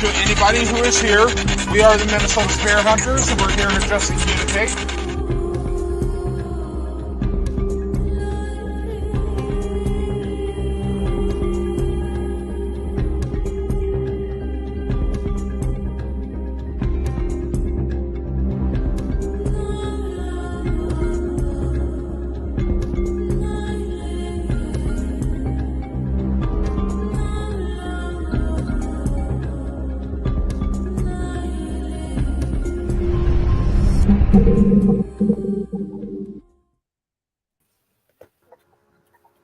to anybody who is here. We are the Minnesota Spirit Hunters, and we're here to just communicate.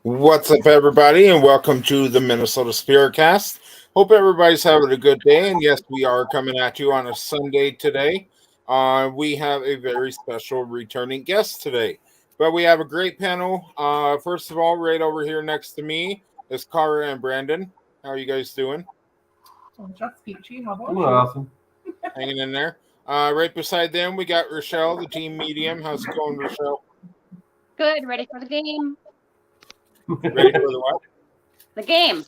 What's up, everybody, and welcome to the MNSpiritCast. Hope everybody's having a good day, and yes, we are coming at you on a Sunday today. We have a very special returning guest today, but we have a great panel. First of all, right over here next to me is Cara and Brandon. How are you guys doing? Just peachy. How about you? Awesome. Hanging in there. Right beside them, we got Rochelle, the team medium. How's it going, Rochelle? Good. Ready for the game. Ready for the what? The game.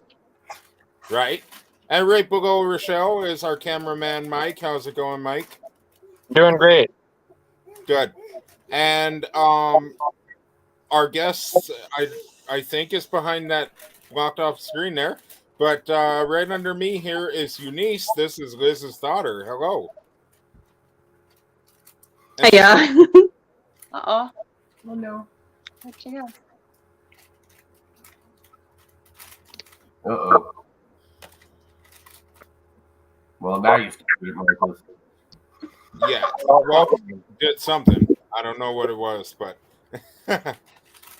Right. And right below Rochelle is our cameraman, Mike. How's it going, Mike? Doing great. Good. And our guest, I think, is behind that blocked off screen there. But right under me here is Eunice. This is Liz's daughter. Hello. Yeah. Uh-oh. Oh, no. Where'd she go? Uh-oh. Well, now you started it, Michael. Yeah. Well, did something. I don't know what it was, but...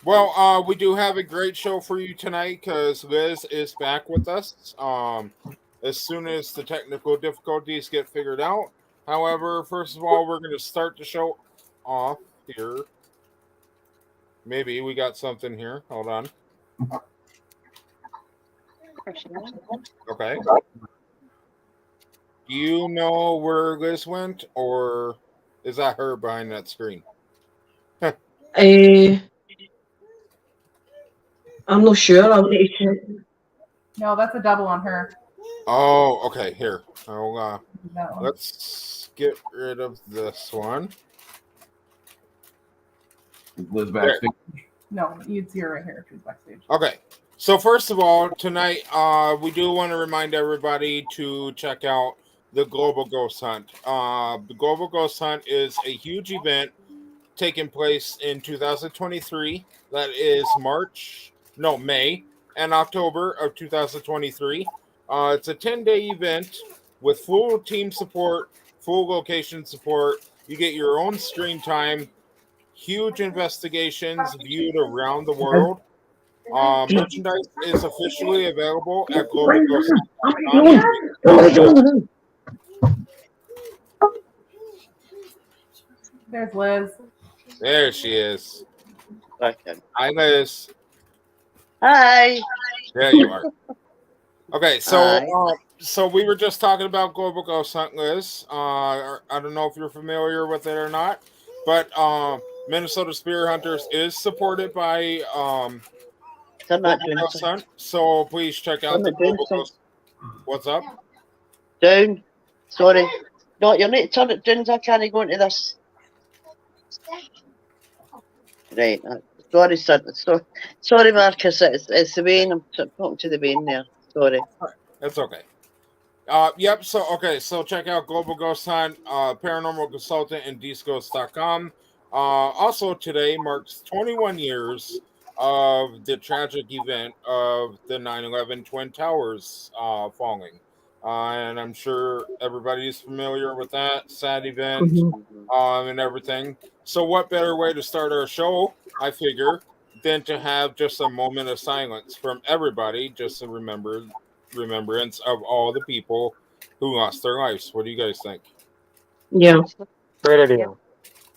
Well, we do have a great show for you tonight because Liz is back with us. As soon as the technical difficulties get figured out. However, first of all, we're going to start the show off here. Maybe we got something here. Hold on. Okay. Do you know where Liz went, or is that her behind that screen? I'm not sure. I'll need to check. No, that's a double on her. Oh, okay. Here. That one. Let's get rid of this one. Liz backstage. No, you'd see her right here if she's backstage. Okay. So first of all, tonight we do want to remind everybody to check out the Global Ghost Hunt. The Global Ghost Hunt is a huge event taking place in 2023. That is May and October of 2023. It's a 10-day event with full team support, full location support. You get your own screen time, huge investigations viewed around the world. Merchandise is officially available at globalghost.com. There's Liz. There she is. Okay. Hi, Liz. Hi. There you are. Okay, so so we were just talking about Global Ghost Hunt, Liz. I don't know if you're familiar with it or not, but Minnesota Spirit Hunters is supported by Global Ghost Hunt, so please check out the Global Ghost. What's up? Down. Sorry. No, you need to turn it down. I can't go into this. Right. Sorry, sir. Sorry, Marcus. It's the vein. I'm talking to the vein there. Sorry. That's okay. Yep. So check out Global Ghost Hunt, Paranormal Consultant, and DeeceGhost.com. Also, today marks 21 years of the tragic event of the 9/11 Twin Towers falling. And I'm sure everybody's familiar with that sad event and everything. So what better way to start our show, I figure, than to have just a moment of silence from everybody, just a remembrance of all the people who lost their lives. What do you guys think? Yeah. Great idea.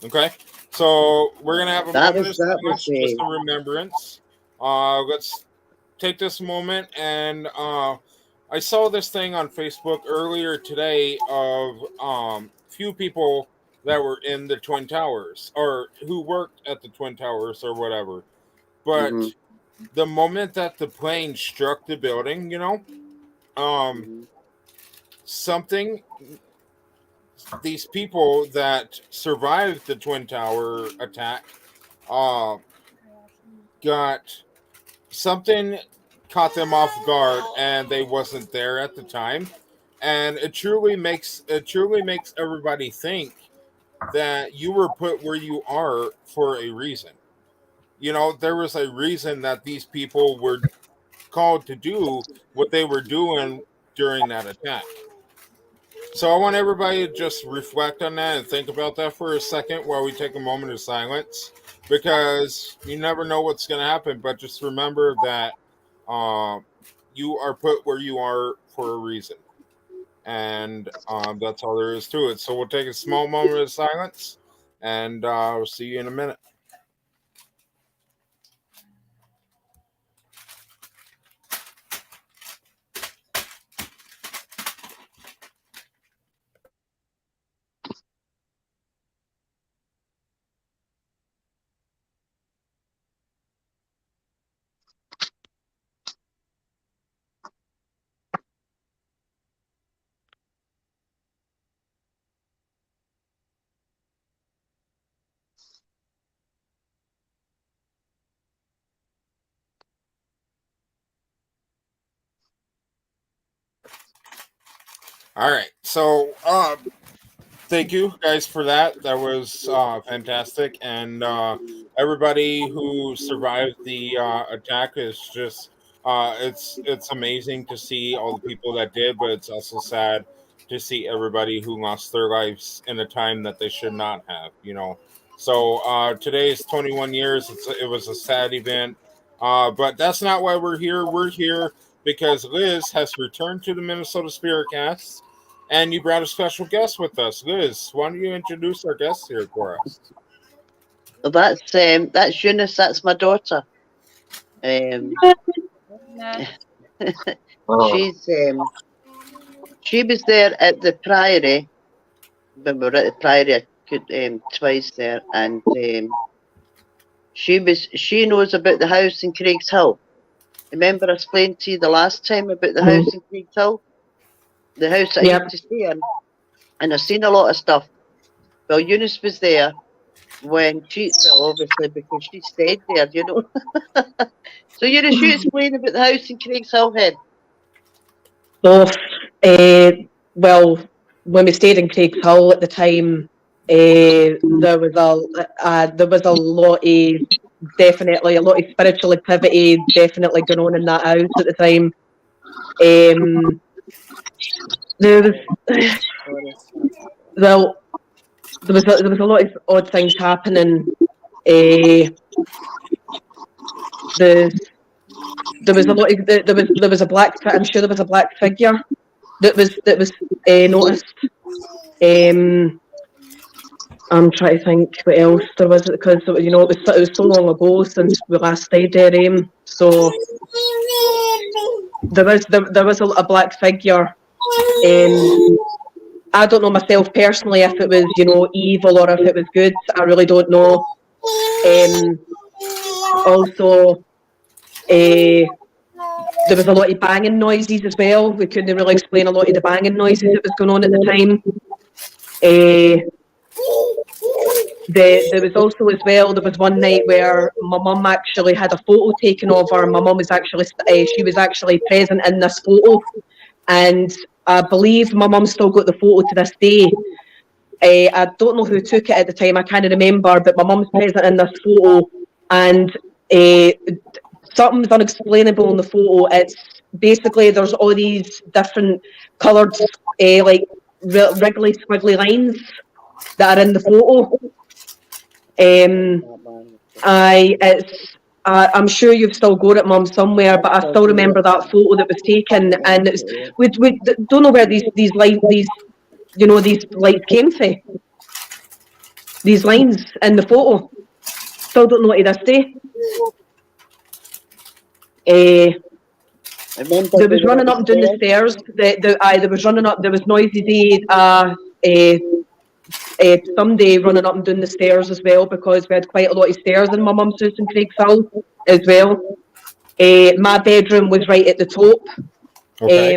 Okay. So we're going to have a moment of silence, me. just a remembrance. Let's take this moment and... I saw this thing on Facebook earlier today of few people that were in the Twin Towers or who worked at the Twin Towers or whatever. But the moment that the plane struck the building, something. These people that survived the Twin Tower attack got something caught them off guard, and they wasn't there at the time. And it truly makes everybody think that you were put where you are for a reason. You know, there was a reason that these people were called to do what they were doing during that attack. So I want everybody to just reflect on that and think about that for a second while we take a moment of silence, because you never know what's going to happen. But just remember that you are put where you are for a reason. And that's all there is to it. So we'll take a small moment of silence, and we'll see you in a minute. All right. So thank you guys for that. That was fantastic. And everybody who survived the attack is just it's amazing to see all the people that did, but it's also sad to see everybody who lost their lives in a time that they should not have, you know. So today is 21 years. It was a sad event. But that's not why we're here. We're here because Liz has returned to the Minnesota SpiritCast, and you brought a special guest with us. Liz, why don't you introduce our guest here for us? Well, that's Eunice. That's my daughter. She was there at the Priory. When we were at the Priory, twice there, and she knows about the house in Craigs Hill. Remember I explained to you the last time about the house in Craigs Hill? The house I used to stay in. And I've seen a lot of stuff. Well, Eunice was there when obviously because she stayed there, you know. So Eunice, you explain about the house in Craigs Hill, Head. So, well, when we stayed in Craigs Hill at the time, there was a lot of definitely a lot of spiritual activity definitely going on in that house at the time. There was a lot of odd things happening. There was a black. I'm sure there was a black figure that was noticed. I'm trying to think what else there was, because you know it was so long ago since we last stayed there. So there was a black figure. I don't know myself personally if it was, you know, evil or if it was good. I really don't know. Also, there was a lot of banging noises as well. We couldn't really explain a lot of the banging noises that was going on at the time. There was also as well, there was one night where my mum actually had a photo taken of her. My mum was actually, she was actually present in this photo. And I believe my mum still got the photo to this day. I don't know who took it at the time, I can't remember, but my mum's present in this photo, and something's unexplainable in the photo. It's basically, there's all these different coloured, like wriggly, squiggly lines that are in the photo. I'm sure you've still got it, Mum, somewhere, but I still remember that photo that was taken, and we don't know where these lights came from. These lines in the photo, still don't know to this day. There was running up and down the stairs. There was running up. There was noises. Somebody running up and down the stairs as well, because we had quite a lot of stairs in my mum's house in Craigs Hill as well. My bedroom was right at the top. Okay.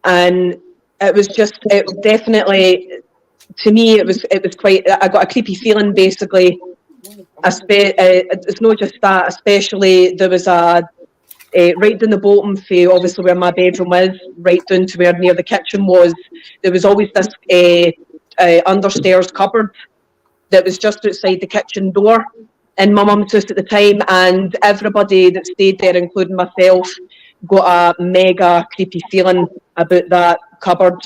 and it was just definitely, to me, it was quite. I got a creepy feeling, basically. It's not just that, especially there was a right down the bottom for obviously where my bedroom is, right down to where near the kitchen was. There was always this understairs cupboard that was just outside the kitchen door in my mum's house at the time, and everybody that stayed there, including myself, got a mega creepy feeling about that cupboard.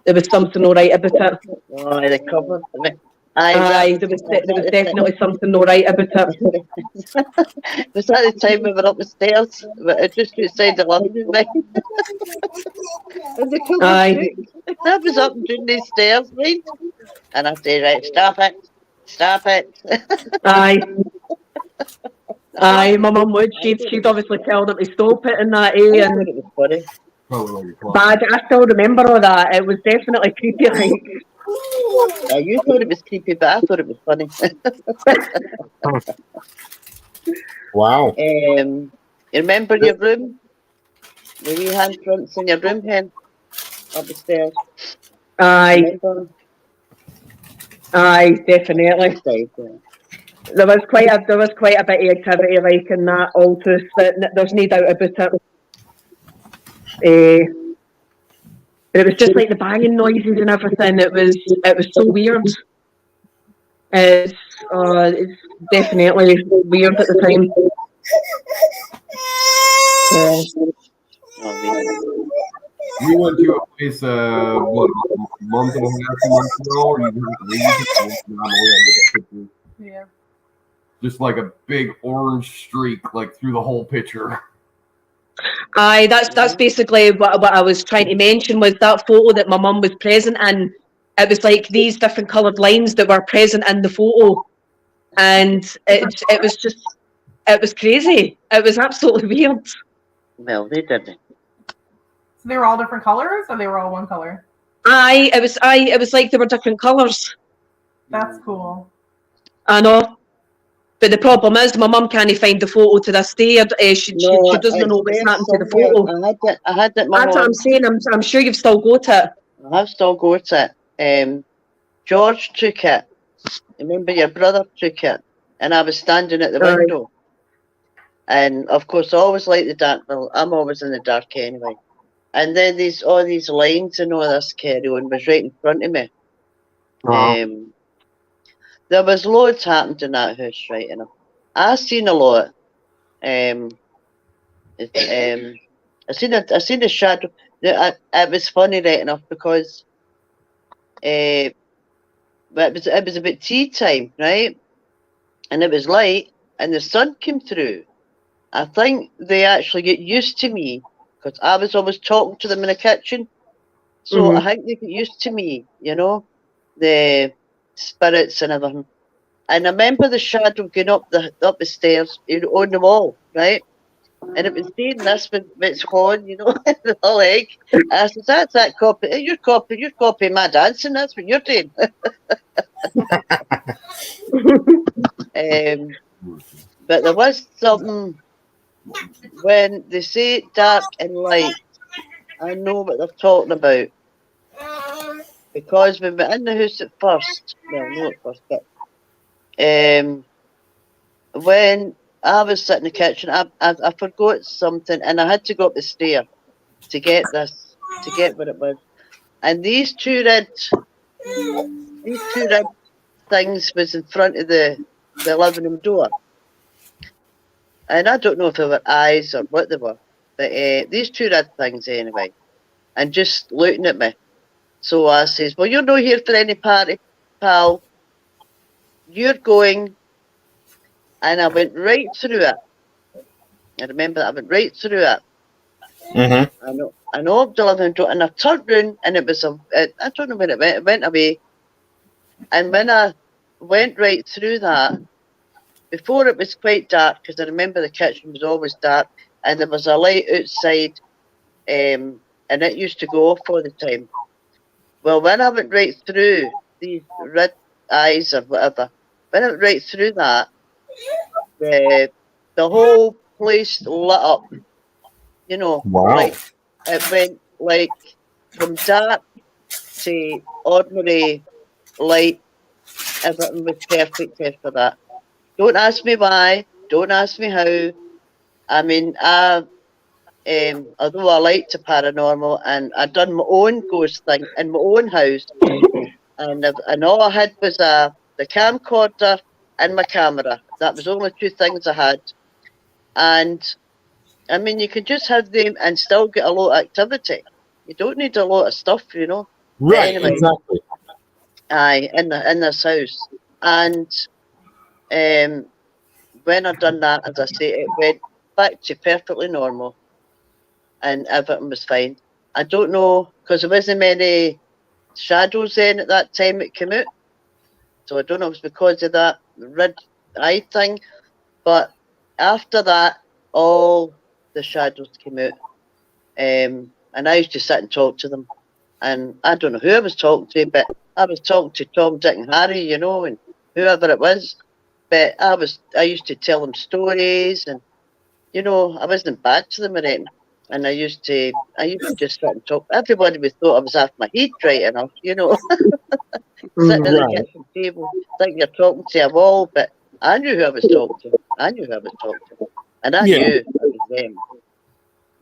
There was something all right about it. Oh, the cupboard. Aye, there was definitely something all right about it. Was that the time we were up the stairs? Just outside the living room. And the cupboard Aye. shook. That was up and down these stairs, right? And I said, right, stop it. Aye. Aye, my mum would. She'd obviously tell them to stop it and that, I and thought it was funny. bad. I still remember all that. It was definitely creepy. Like, You thought it was creepy, but I thought it was funny. Wow. You remember your room? The wee handprints in your room, Hen? Up the stairs. aye, Remember? aye, definitely. There was quite a bit of activity like in that old house. There's no doubt about it. But it was just like the banging noises and everything. It was so weird. It's definitely weird at the time. You went to a place, what, a month and a half, 2 months ago, or you Yeah. just like a big orange streak, like through the whole picture. Aye, that's basically what I was trying to mention, was that photo that my mum was present in. It was like these different coloured lines that were present in the photo, and it was crazy. It was absolutely weird. Well, they didn't. So they were all different colors, or they were all one color? Aye, it was like they were different colours. That's cool. I know. But the problem is, my mum can't find the photo to this day. She doesn't know what's happened to the photo. I had it. That's what I'm saying. I'm sure you've still got it. I have still got it. George took it. Remember, your brother took it, and I was standing at the Aye. window. And of course, I always like the dark. Well, I'm always in the dark anyway. And then all these lines and all this carry on was right in front of me. There was loads happened in that house, right enough. I seen a lot. I seen a shadow. It was funny, right enough, because it was about tea time, right? And it was light, and the sun came through. I think they actually get used to me, because I was always talking to them in the kitchen. So I think they get used to me, the spirits and everything. And I remember the shadow going up the stairs, on the wall, right? And it was doing this with its horn, the leg. I said, that's that copy. You're copying my dancing. That's what you're doing. But there was something, when they say dark and light, I know what they're talking about. Because when we were in the house at first, well, not at first, but when I was sitting in the kitchen, I forgot something, and I had to go up the stair to get what it was. And these two red things was in front of the living room door. And I don't know if they were eyes or what they were, but these two red things anyway, and just looking at me. So I says, well, you're not here for any party, pal. You're going. And I went right through it. I remember that I went right through it. I know the living door, and I turned round, and it was I don't know where it went. It went away. And when I went right through that, before it was quite dark, because I remember the kitchen was always dark, and there was a light outside, and it used to go off all the time. Well, when I went right through these red eyes or whatever, when I went right through that, the whole place lit up, Wow. like it went like from dark to ordinary light, everything was perfect after that. Don't ask me why. Don't ask me how. I mean, although I like to paranormal, and I done my own ghost thing in my own house, and all I had was the camcorder and my camera. That was the only two things I had. And I mean, you could just have them and still get a lot of activity. You don't need a lot of stuff, you know. Right, anyway, exactly. Aye, in this house. And when I done that, as I say, it went back to perfectly normal. And everything was fine. I don't know, because there wasn't many shadows then at that time it came out. So I don't know if it's because of that red eye thing. But after that, all the shadows came out. And I used to sit and talk to them. And I don't know who I was talking to, but I was talking to Tom, Dick and Harry, you know, and whoever it was. But I used to tell them stories, and, you know, I wasn't bad to them or anything. And I used to just sit and talk. Everybody would thought I was off my head right enough, you know. Sitting at the kitchen table, think you're talking to a wall, but I knew who I was talking to. And I knew it was them.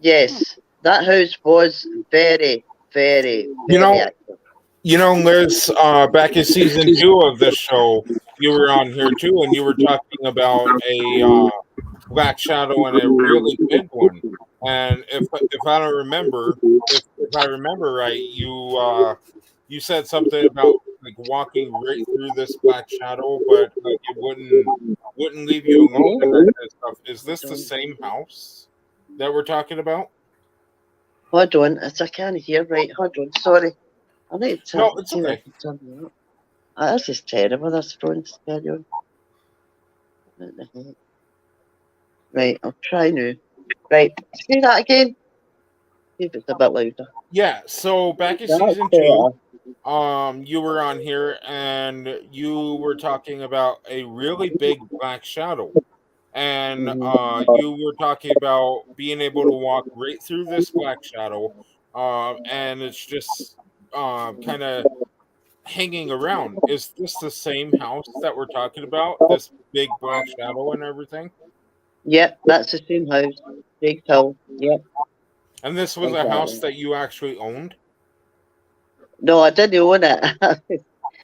Yes, that house was very, very, very active. You know, Liz, back in season 2 of this show, you were on here too, and you were talking about a black shadow and a really big one. And if I don't remember, if I remember right, you said something about like walking right through this black shadow, but like it wouldn't leave you alone and that stuff. Is this the same house that we're talking about? Hold on, I can't hear right. Hold on, sorry. I need to No, it's okay. This is terrible, this phone schedule. What the heck? Right, I'll try now. Right, say that again. See if it's a bit louder. Yeah, so back in season 2, you were on here and you were talking about a really big black shadow. And you were talking about being able to walk right through this black shadow. And it's just kind of hanging around. Is this the same house that we're talking about? This big black shadow and everything? Yep, that's the same house. Big hill. Yep. And this was a house that you actually owned? No, I didn't own it.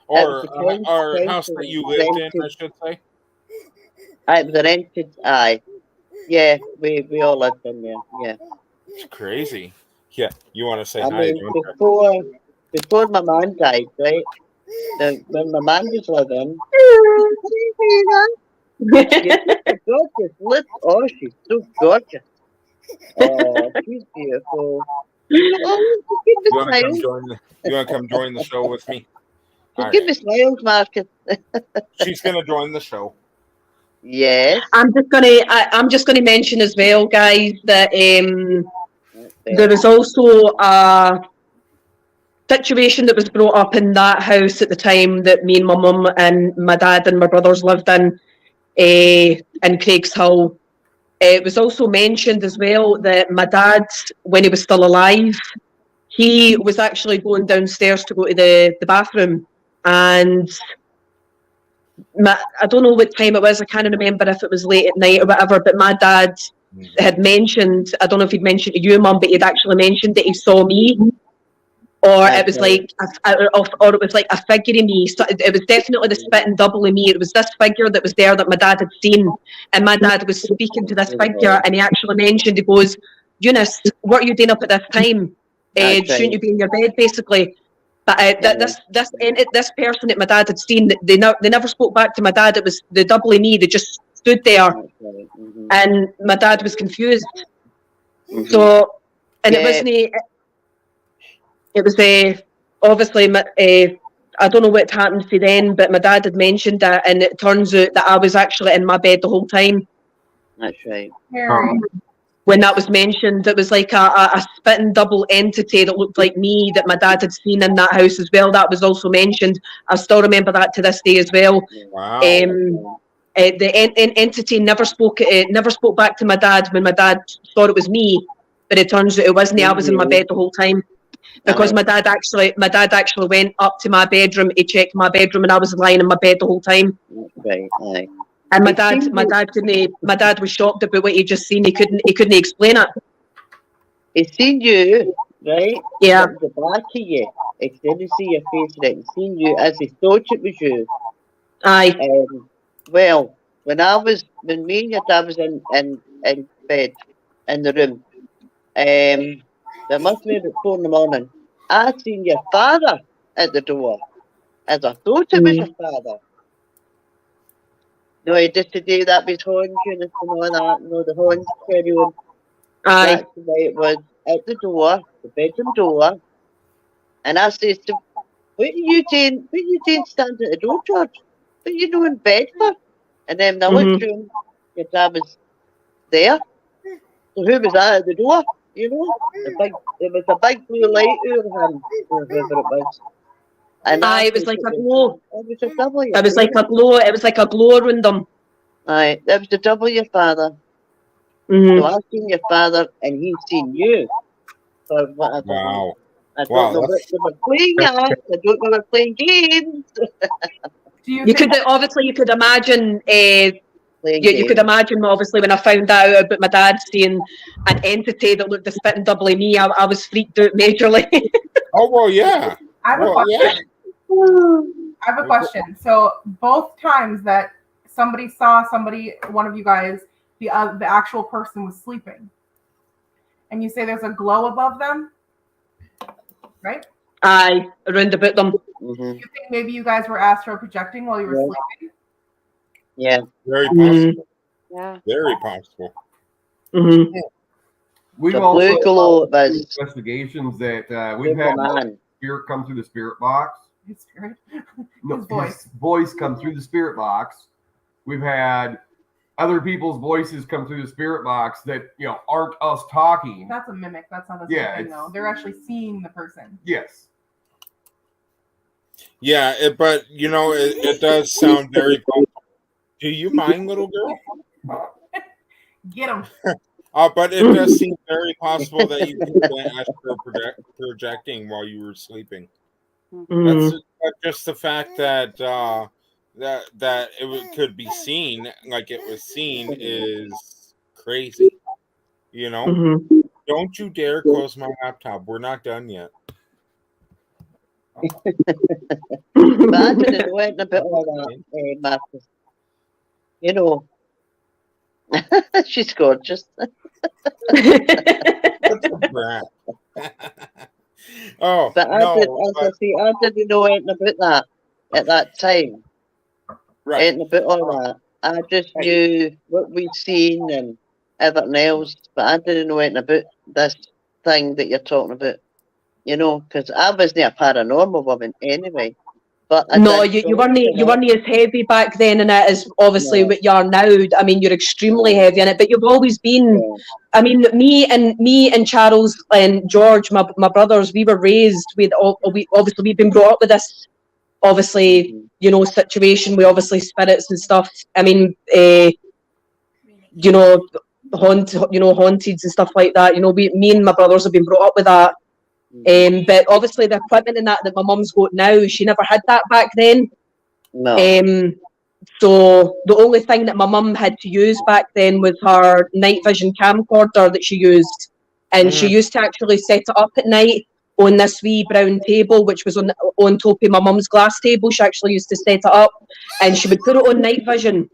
Or a house that you lived in, I should say? It was a rented, aye. Yeah, we all lived in there, yeah. It's crazy. Yeah, you want to say I hi? mean, before my man died, right? When my man was living, gorgeous. Oh, she's so gorgeous. Oh, she's beautiful. Oh, You want to come join the show with me? Give me smiles, Marcus. She's going to join the show. Yes. I'm just gonna mention as well, guys, that there was also a situation that was brought up in that house at the time that me and my mum and my dad and my brothers lived in Craig's Hill. It was also mentioned as well that my dad, when he was still alive, he was actually going downstairs to go to the bathroom, and I don't know what time it was, I can't remember if it was late at night or whatever, but my dad had mentioned, I don't know if he'd mentioned to you, Mum, but he'd actually mentioned that he saw me, or it was like a figure of me. So it was definitely the spitting double of me. It was this figure that was there that my dad had seen, and my dad was speaking to this figure, and he actually mentioned, he goes, Eunice, what are you doing up at this time? Shouldn't you be in your bed, basically? But this person that my dad had seen, they never spoke back to my dad. It was the double of me. They just stood there, and my dad was confused. So, and it wasn't. It was obviously. I don't know what happened to then, but my dad had mentioned that, and it turns out that I was actually in my bed the whole time. That's right. When that was mentioned, it was like a spitting double entity that looked like me that my dad had seen in that house as well. That was also mentioned. I still remember that to this day as well. Wow. The entity never spoke back to my dad when my dad thought it was me, but it turns out it wasn't. I was in my bed the whole time. Because my dad actually went up to my bedroom. He checked my bedroom, and I was lying in my bed the whole time. Right, aye. And my dad was shocked about what he just seen. He couldn't explain it. He seen you, right? Yeah. From the back of you. He didn't see your face, right? He seen you as he thought it was you. Aye. Well, when me and your dad was in bed, in the room, there must be about 4 in the morning. I seen your father at the door, as I thought it was your father. No, he just today that was horns and all that, the horns carry on. Aye. That's the way it was, at the door, the bedroom door. And I says to him, what are you doing standing at the door, George? What are you doing in bed for? And then when I looked through him, your dad was there. So who was that at the door? You know? There was a big blue light over him, or whoever it was. And aye, it was like a glow. It was a double. It was like a glow. It was like a glow around them. Aye, that was the double your father. Mm-hmm. So I've seen your father, and he's seen you. For whatever. Wow. I don't know what they were playing at. I don't know they were playing games. You could imagine. You could imagine, obviously, when I found out about my dad seeing an entity that looked a spitting double of me, I was freaked out majorly. Oh, well, yeah. I have a question. I have a question. So both times that somebody saw one of you guys, the actual person was sleeping, and you say there's a glow above them, right? Aye, around about them. Mm-hmm. You think maybe you guys were astral projecting while you were sleeping? Yeah. Very possible. Yeah. Very possible. Mm-hmm. We've The also blue glow had was investigations that we've had spirit come through the spirit box. His spirit? No, His voice. his voice come through the spirit box. We've had other people's voices come through the spirit box that aren't us talking. That's a mimic. That's not the same thing, though. They're actually seeing the person. Yes. Yeah, but it does sound very possible. Do you mind, little girl? Get him. But it does seem very possible that you could have been astral projecting while you were sleeping. Mm-hmm. That's just the fact that that it could be seen, like it was seen, is crazy. Mm-hmm. Don't you dare close my laptop. We're not done yet. But I didn't know anything about all that, Marcus. She's gorgeous. Oh, but I didn't know anything about that at that time. Right. Anything about all that. I just knew what we'd seen and everything else, but I didn't know anything about this thing that you're talking about. Because I wasn't a paranormal woman anyway. But no, you weren't as heavy back then in it as obviously what you are now. I mean, you're extremely heavy in it, but you've always been. Yeah. I mean, me and Charles and George, my brothers, we were raised with. We've been brought up with this. Obviously, situation with obviously spirits and stuff. I mean, haunted and stuff like that. Me and my brothers have been brought up with that. But obviously the equipment and that my mum's got now, she never had that back then. No. So the only thing that my mum had to use back then was her night vision camcorder that she used, and she used to actually set it up at night on this wee brown table, which was on top of my mum's glass table. She actually used to set it up, and she would put it on night vision.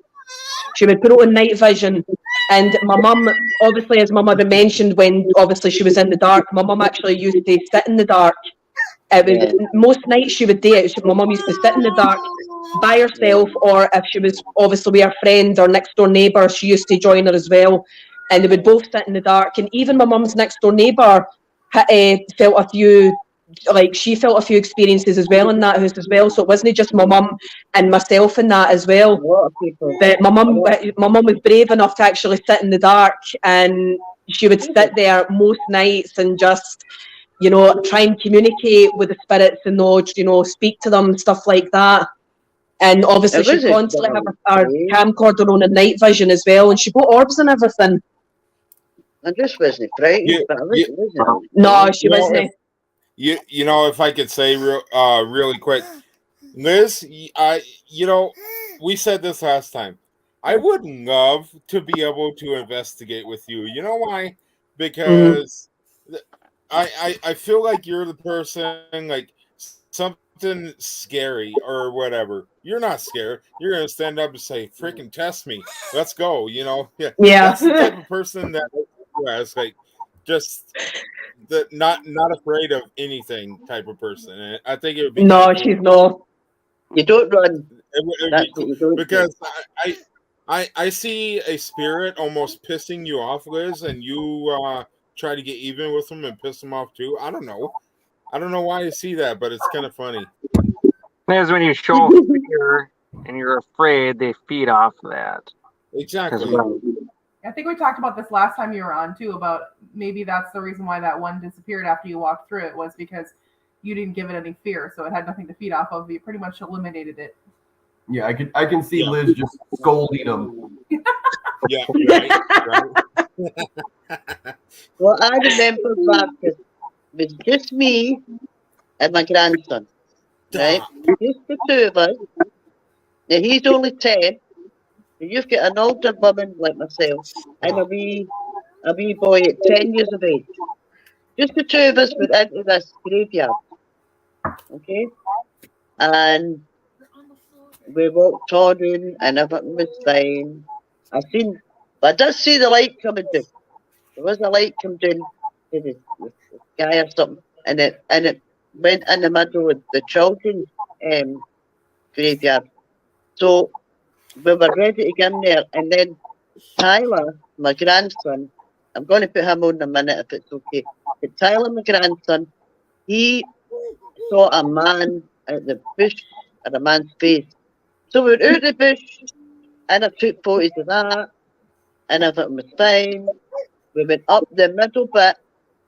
And my mum, obviously, as my mother mentioned, when obviously she was in the dark, my mum actually used to sit in the dark. Most nights she would do it. My mum used to sit in the dark by herself, or if she was obviously with her friend or next door neighbour, she used to join her as well. And they would both sit in the dark. And even my mum's next door neighbour felt a few experiences as well in that house as well. So it wasn't just my mum and myself in that as well. But my mum was brave enough to actually sit in the dark, and she would sit there most nights and just, try and communicate with the spirits and speak to them and stuff like that. And obviously she constantly have her camcorder on a night vision as well, and she got orbs and everything. I just wasn't frightened, but I wasn't. No, she wasn't. you know, if I could say really quick, Liz, we said this last time. I would love to be able to investigate with you. You know why? Because I feel like you're the person, like something scary or whatever. You're not scared. You're gonna stand up and say, "Freaking test me. Let's go." You know, Yeah. That's the type of person that is like just not afraid of anything type of person. And I think it would be No, cool. she's not. You don't run. It would That's be what cool you don't do. because I see a spirit almost pissing you off, Liz, and you try to get even with them and piss them off too. I don't know why I see that, but it's kind of funny. Because when you show fear and you're afraid, they feed off that. Exactly. I think we talked about this last time you were on too, about maybe that's the reason why that one disappeared after you walked through it, was because you didn't give it any fear, so it had nothing to feed off of. You pretty much eliminated it. Yeah, I can see Liz just scolding him. Yeah, right. Well, I remember back it was just me and my grandson, right? Just the two of us. Now he's only 10. So you've got an older woman like myself and a wee boy at 10 years of age. Just the two of us went into this graveyard. Okay? And we walked on in and everything was fine. I did see the light coming down. There was a light coming down to the sky or something, and it went in the middle of the children's graveyard. So we were ready to get in there, and then Tyler, my grandson, I'm going to put him on in a minute if it's okay. But Tyler, my grandson, he saw a man at the bush, at a man's face. So we were out of the bush, and I took photos of that, and everything was fine. We went up the middle bit.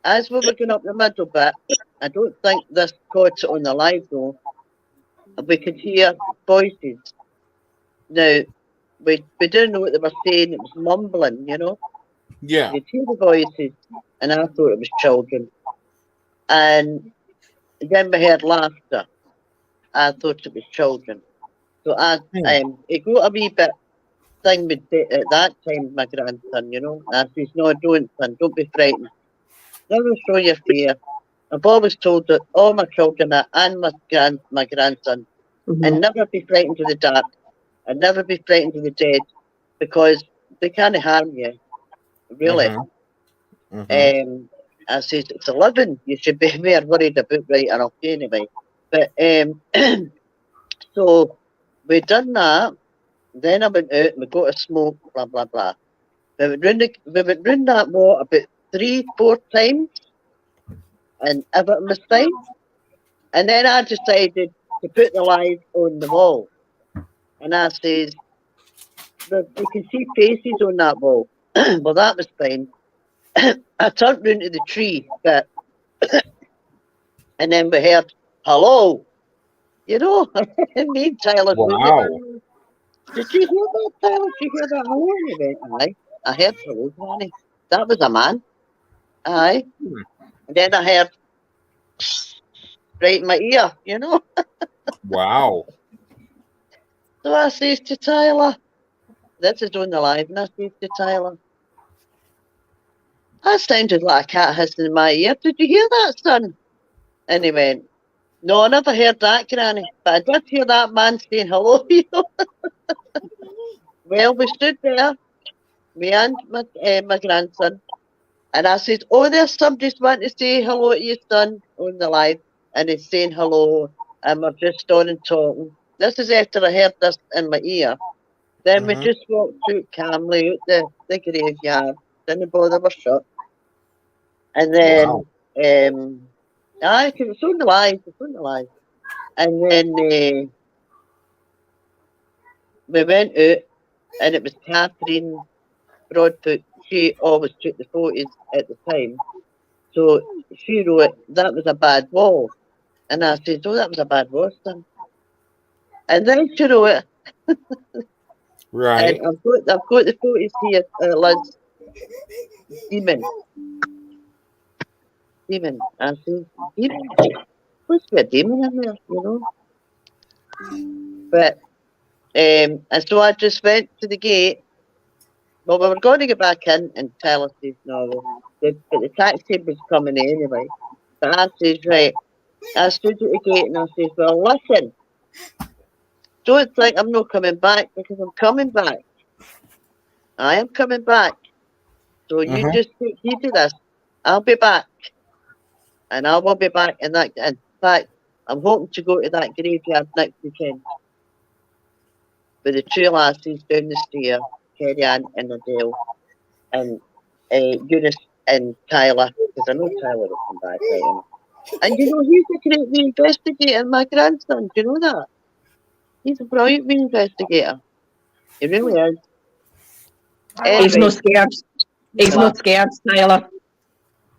As we were going up the middle bit, I don't think this caught it on the live though, we could hear voices. Now, we didn't know what they were saying, it was mumbling, you know? Yeah. You'd hear the voices, and I thought it was children. And then we heard laughter. I thought it was children. So it got a wee bit thing with at that time, my grandson, you know. I says, no, don't, son, don't be frightened. Never show your fear. I've always told that all my children and my grandson, and never be frightened of the dark, and never be frightened of the dead, because they can't harm you, really. I says, it's a living you should be more worried about right enough anyway. But so we done that. Then I went out and we got a smoke, blah blah blah. We went round that wall about 3-4 times, and everything was fine. And then I decided to put the light on the wall, and I says, "You can see faces on that wall." Well, that was fine. I turned round to the tree, but and then we heard hello. You know, me and Tyler. Wow. Did you hear that, Tyler? Did you hear that hello? And he went, aye. I heard hello, Granny. That was a man. Aye. And then I heard right in my ear, you know. Wow. So I says to Tyler, this is on the live, and I says to Tyler, that sounded like a cat hissing in my ear. Did you hear that, son? And he went, no, I never heard that, Granny. But I did hear that man saying hello, you know. Well, we stood there, me and my grandson, and I said, oh, there's somebody's wanting to say hello to your son on the live, and he's saying hello, and we're just on and talking. This is after I heard this in my ear. Then we just walked out calmly out the graveyard, didn't bother with shut. And then, it's on the live, And then we went out, and it was Catherine Broadfoot. She always took the photos at the time. So she wrote, that was a bad wall. And I said, oh, that was a bad wall, son. And then she wrote, right. And I've got the photos here, Liz. Demon. demon. I said, demon? What's a demon in there, you know? But, and so I just went to the gate. Well, we were going to get back in and tell us this novel. But the taxi was coming anyway. But I says, right. I stood at the gate and I says, well, listen. Don't think I'm not coming back because I'm coming back. I am coming back. So you just take heed to this. I'll be back. And I will be back in that. In fact, I'm hoping to go to that graveyard next weekend. With the two lasses down the stair, Kerry Ann and Adele, and Eunice and Tyler, because I know Tyler will come back. Right? And you know, he's a great wee investigator, my grandson. Do you know that? He's a brilliant wee investigator. He really is. He's Anyway, not scared. He's no. not scared, Tyler.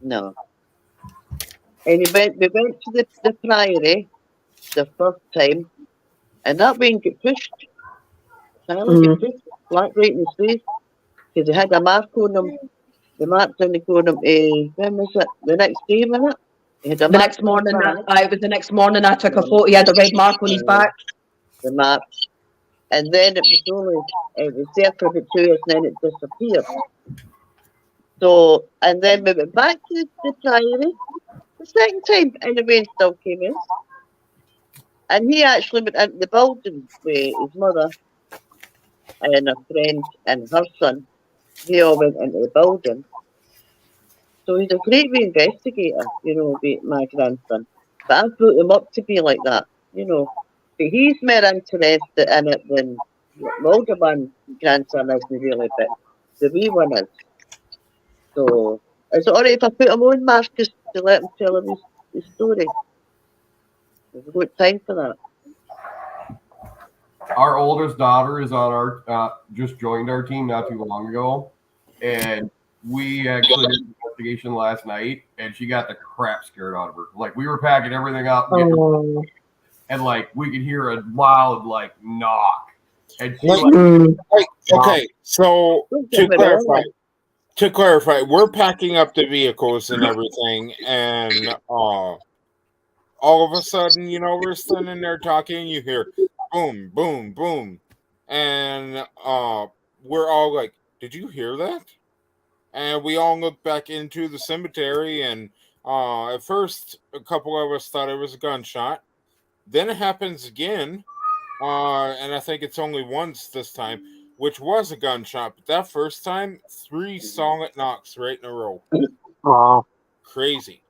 No. And we went to the priory the first time, and that wing got pushed. Tyler got pushed, flat right in his face, because he had a mark on him. The mark didn't go on him, when was it? The next day, wasn't it? He had a The mark next morning, on his back. it was the next morning I took a photo. He had a red mark on his back. The mark. And then it was there for about 2 years, and then it disappeared. So, and then we went back to the priory the second time, and the rain still came in. And he actually went into the building with his mother and a friend and her son. They all went into the building. So he's a great wee investigator, you know, my grandson. But I brought him up to be like that, you know. But he's more interested in it than the older one grandson isn't really, but the wee one is. So, is it alright if I put him on, Marcus, to let him tell him his story? There's a good time for that. Our oldest daughter is on our just joined our team not too long ago, and we actually did an investigation last night, and she got the crap scared out of her. Like, we were packing everything up, and like we could hear a loud like knock, and she okay. So to clarify, we're packing up the vehicles and everything, and all of a sudden, you know, we're standing there talking. You hear boom, boom, boom, and we're all like, "Did you hear that?" And we all look back into the cemetery, and at first, a couple of us thought it was a gunshot. Then it happens again, and I think it's only once this time, which was a gunshot. But that first time, 3 solid knocks right in a row. Wow. Crazy.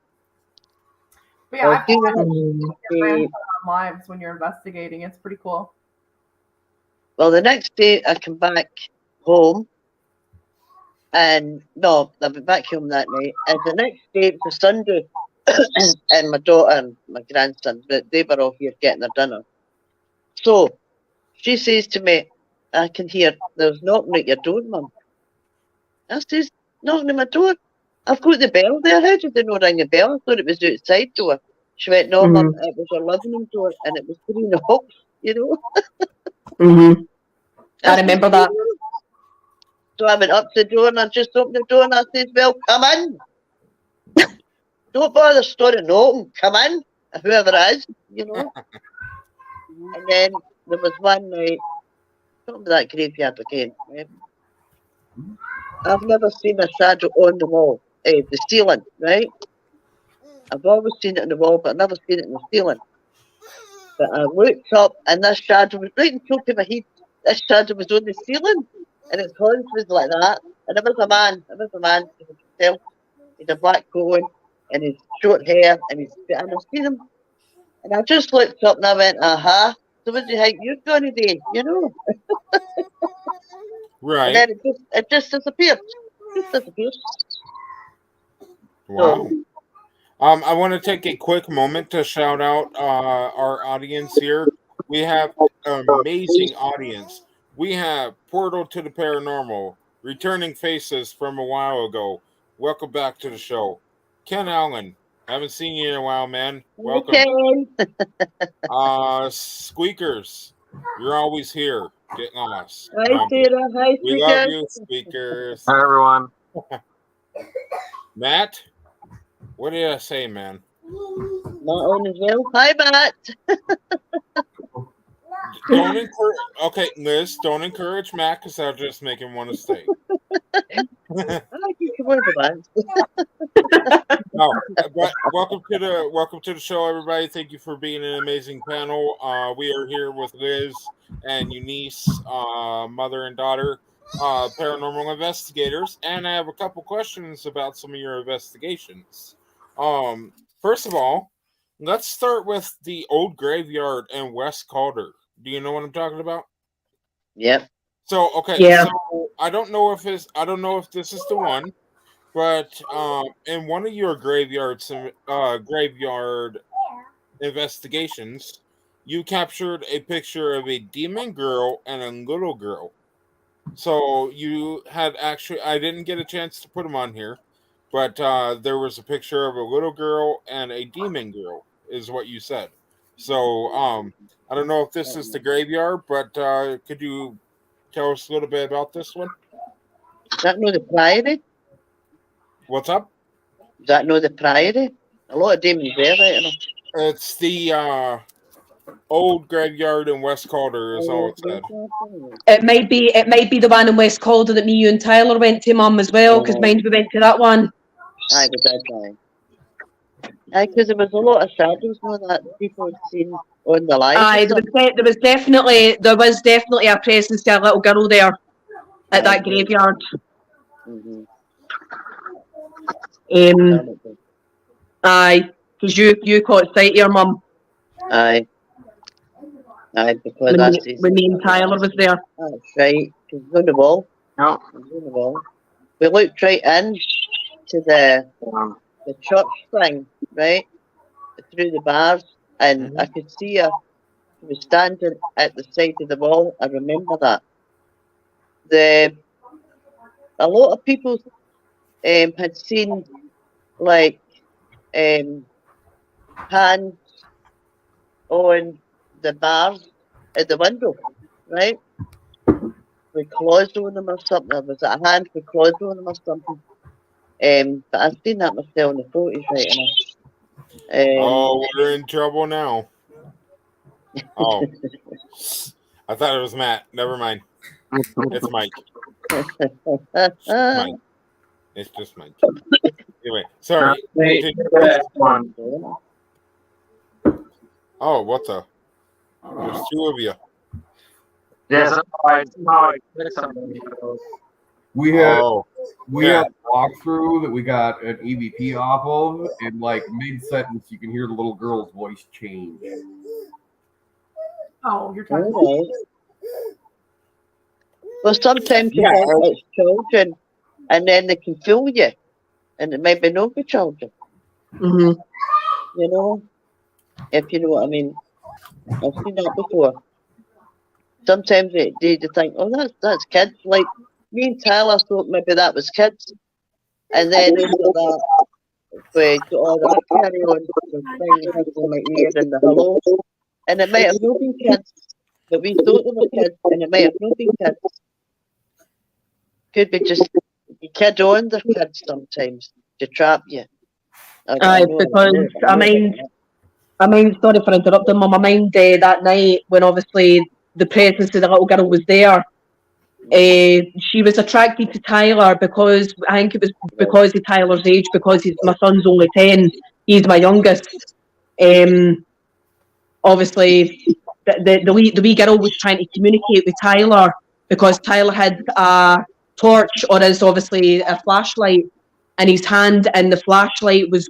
But yeah, I feel like your grandson on lives when you're investigating. It's pretty cool. Well, the next day I come back home, and no, I'll be back home that night. And the next day it was a Sunday, and my daughter and my grandson, they were all here getting their dinner. So she says to me, I can hear there's knocking at your door, Mum. I says, knocking at my door? I've got the bell there. How did they not ring the bell? I thought it was the outside door. She went, no, Mum, it was your living room door, and it was 3 knocks, you know. I remember that. So I went up to the door and I just opened the door and I said, well, come in. Don't bother storing knocking. Come in, whoever it is, you know. And then there was one night, talking about that graveyard again, right? I've never seen a shadow on the wall, the ceiling, right? I've always seen it on the wall, but I've never seen it in the ceiling. But I looked up and this shadow was right in front of my head. This shadow was on the ceiling. And his hands was like that. And it was a man. You could tell. He's a black coat on, and his short hair, and I seen him. And I just looked up and I went, so what do you think you're going to do? You know? Right. And then it just disappeared. Wow. I want to take a quick moment to shout out our audience here. We have an amazing audience. We have Portal to the Paranormal, returning faces from a while ago. Welcome back to the show. Ken Allen, haven't seen you in a while, man. Welcome. Squeakers, you're always here. Get lost. Hi, Sarah. Hi, we love you, Squeakers. Hi, everyone. Matt, What did I say, man? Not on as well. Hi, Matt. Don't encourage. Okay, Liz, don't encourage Matt because I'll just make him want to stay. I like you. Come on, Matt. No, but welcome to the show, everybody. Thank you for being an amazing panel. We are here with Liz and Eunice, mother and daughter, paranormal investigators, and I have a couple questions about some of your investigations. First of all, let's start with the old graveyard in West Calder. Do you know what I'm talking about? Yep. So okay, Yeah. so I don't know if this is the one, but in one of your graveyard investigations, you captured a picture of a demon girl and a little girl. So you had actually, I didn't get a chance to put them on here, but there was a picture of a little girl and a demon girl, is what you said. So I don't know if this is the graveyard, but could you tell us a little bit about this one? Is that not the Priory? What's up? Is that not the Priory? A lot of demons there, right? Enough. It's the old graveyard in West Calder, is all it said. It might be the one in West Calder that me, you, and Tyler went to, Mum, as well, because we went to that one. Aye, but that's fine. Aye, because there was a lot of shadows that people had seen on the live. Aye, there was definitely a presence of a little girl there at that graveyard. Mm-hmm. Aye, because you caught sight of your mum. Aye, because when me and Tyler was there. That's right. Because on the wall. No. On the wall. We looked right in to the church thing, right, through the bars, and I could see her. She was standing at the side of the wall. I remember that. A lot of people had seen like hands on the bars at the window, right? With claws on them or something. Or was it a hand with claws on them or something? But I've seen that myself in the photos, right enough. Oh, we're in trouble now. Oh, I thought it was Matt. Never mind. It's Mike. It's just Mike. Anyway, sorry. Oh, what the? There's two of you. Yes, We had a walkthrough that we got an EVP off of, and like mid-sentence, you can hear the little girl's voice change. Oh, you're talking about. Well, sometimes you think it's children, and then they can fool you, and it might be no good children. Mm-hmm. You know, if you know what I mean. I've seen that before. Sometimes they think, oh, that's kids. Like me and Tyler thought maybe that was kids, and then after that, we got all that carry on, the thing in my ear and the hello, and it might have not been kids, but we thought they were kids, and it might have not been kids. Could be just you kid on the kids sometimes to trap you. Aye, because I mean, sorry for interrupting, Mum. I mind that night when obviously the presence of the little girl was there. She was attracted to Tyler because I think it was because of Tyler's age, because my son's only 10, he's my youngest. Obviously, the wee girl was trying to communicate with Tyler because Tyler had a torch, or is obviously a flashlight, in his hand, and the flashlight was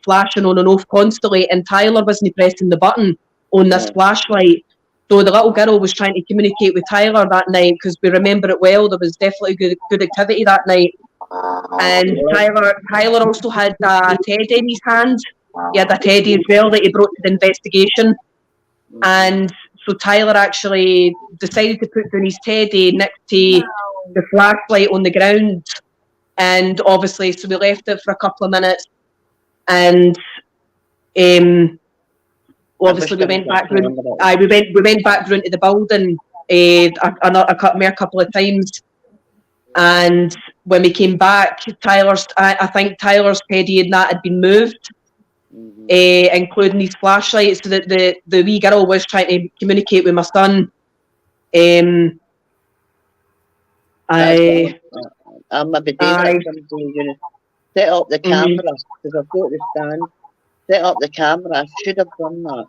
flashing on and off constantly, and Tyler wasn't pressing the button on this flashlight. So the little girl was trying to communicate with Tyler that night, because we remember it well. There was definitely good activity that night. And Tyler also had a teddy in his hand. He had a teddy as well that he brought to the investigation. And so Tyler actually decided to put down his teddy next to the flashlight on the ground. And obviously, so we left it for a couple of minutes. And obviously we went back round. We went back into the building a couple of times, and when we came back, I think Tyler's teddy and that had been moved, including these flashlights, so that the wee girl was trying to communicate with my son. I'm maybe doing that someday, you know. Set up the camera, because I've got the stand. Set up the camera. I should have done that.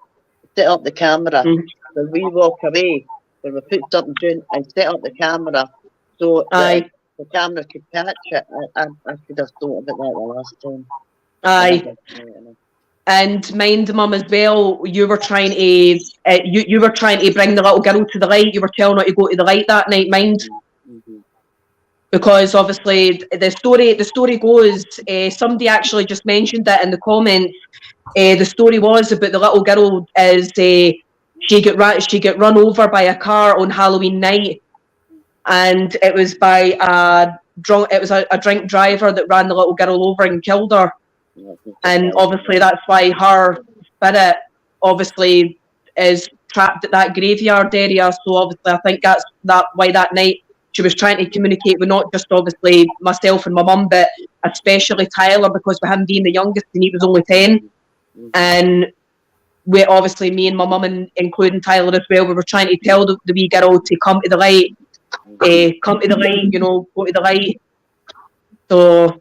Set up the camera. When we walk away, when we put something down, and set up the camera so that the camera could catch it. I should have thought about that the last time. And mind, Mum, as well. You were trying to you were trying to bring the little girl to the light. You were telling her to go to the light that night, mind. Because obviously the story goes, somebody actually just mentioned it in the comments. The story was about the little girl is she got run over by a car on Halloween night, and it was by a drink driver that ran the little girl over and killed her. And obviously that's why her spirit obviously is trapped at that graveyard area. So obviously I think that's why that night she was trying to communicate with not just obviously myself and my mum, but especially Tyler, because with him being the youngest and he was only 10. And we obviously, me and my mum, and including Tyler as well, we were trying to tell the wee girl to come to the light, you know, go to the light. So.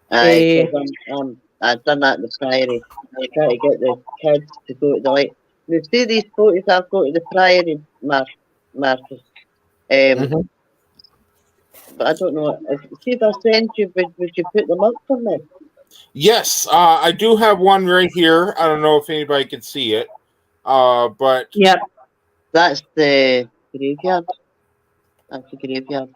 I've done that in the Priory. I try to get the kids to go to the light. You see these photos I've got to the Priory, Marcus. But I don't know. See if I send you, would you put them up for me? Yes, I do have one right here. I don't know if anybody can see it. But yeah, that's the graveyard. That's the graveyard.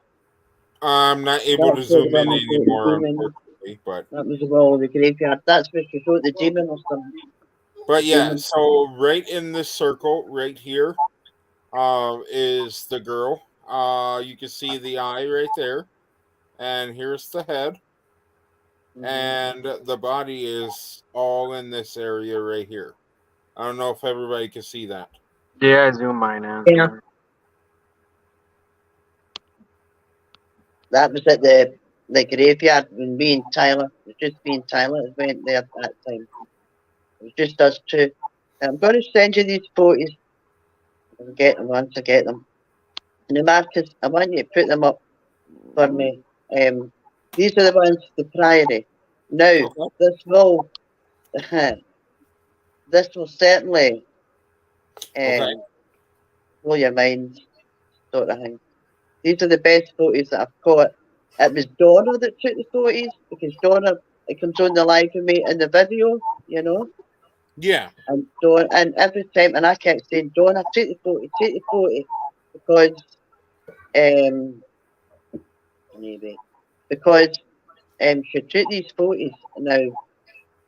I'm not able to zoom in anymore, unfortunately. But that was the wall of the graveyard. That's where she wrote the demon or something. But yeah, so right in this circle, right here, is the girl. You can see the eye right there, and here's the head, and the body is all in this area right here. I don't know if everybody can see that. Yeah, I zoom mine in. Yeah. That was at the graveyard when me and Tyler, it was just me and Tyler went there at that time. It was just us two. I'm going to send you these photos. I'll get them once I get them. And the Marcus, I want you to put them up for me. These are the ones, the Priory. Now, this will certainly blow your mind, sort of thing. These are the best photos that I've got. It was Donna that took the photos, because Donna, it comes on the live with me in the video, you know. Yeah. And Donna, and every time, and I kept saying, Donna, take the photo, because she took these photos. Now,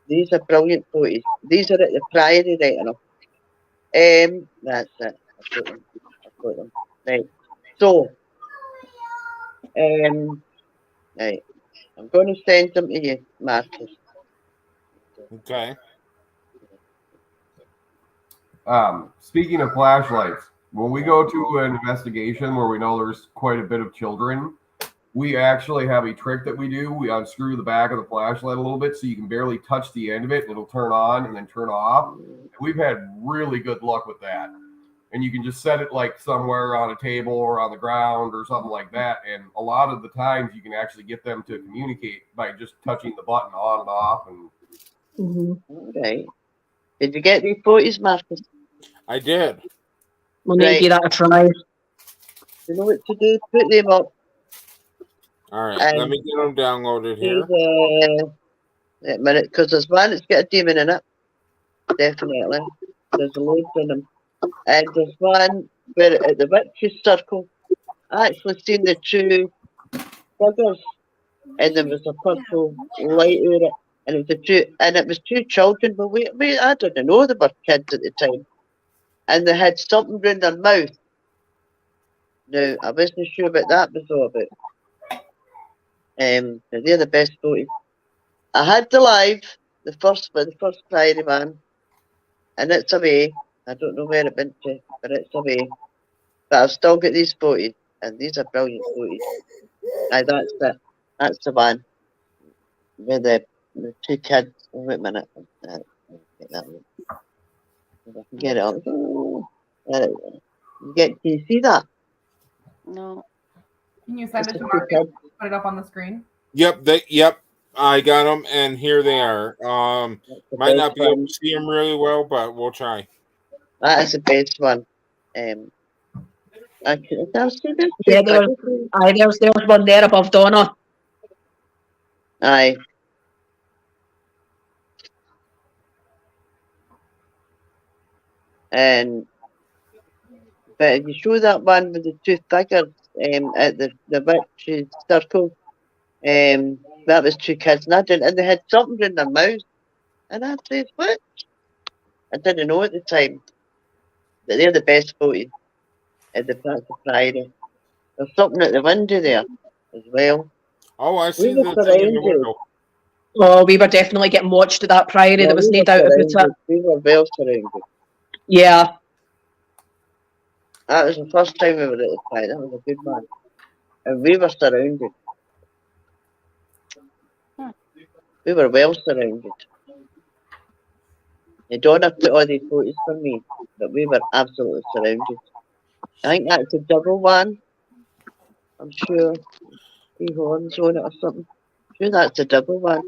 these are brilliant photos. These are at the Priory right enough. That's it. I've got them. Right. So, right. I'm going to send them to you, Marcus. Okay. Speaking of flashlights, when we go to an investigation where we know there's quite a bit of children, we actually have a trick that we do. We unscrew the back of the flashlight a little bit so you can barely touch the end of it, and it'll turn on and then turn off. And we've had really good luck with that. And you can just set it like somewhere on a table or on the ground or something like that. And a lot of the times you can actually get them to communicate by just touching the button on and off. And All right. Did you get these photos, Marcus? I did. We'll need to give that a try. You know what to do? Put them up. All right, let me get them downloaded here. A minute, because there's one that's got a demon in it. Definitely. There's a load in them. And there's one where at the witch's circle, I actually seen the two figures, and there was a purple light over it, and it was two children, but I didn't know they were kids at the time. And they had something in their mouth. Now, I wasn't sure what that was all about. They're the best photos. I had the live, the first Friday one, and it's away. I don't know where it went to, but it's away. But I've still got these photos, and these are brilliant footage. Aye, that's the one with the two kids. Wait a minute. Get that one. If I can get it up. Do you see that? No. Can you send It's it to a Mark two and kids. put it up on the screen? Yep. I got them, and here they are. The Might best not be able one. to see them really well, but we'll try. That is the best one. I'll see this. Yeah, there's one there above Donna. Aye. But if you show that one with the two figures at the witch's circle, that was two kids, and they had something in their mouth, and I said, "What?" I didn't know at the time. But they're the best photos at the Black Friday. There's something at the window there as well. Oh, I see We the were thing in the surrounded. window. Oh, we were definitely getting watched at that Priory. Yeah, There was we no were doubt about it. surrounded. We were well surrounded. Yeah. That was the first time we were at the Pride. That was a good one. And we were surrounded. We were well surrounded. And Donna put all these photos for me, but we were absolutely surrounded. I think that's a double one. I'm sure. 3 horns on it or something. I'm sure that's a double one.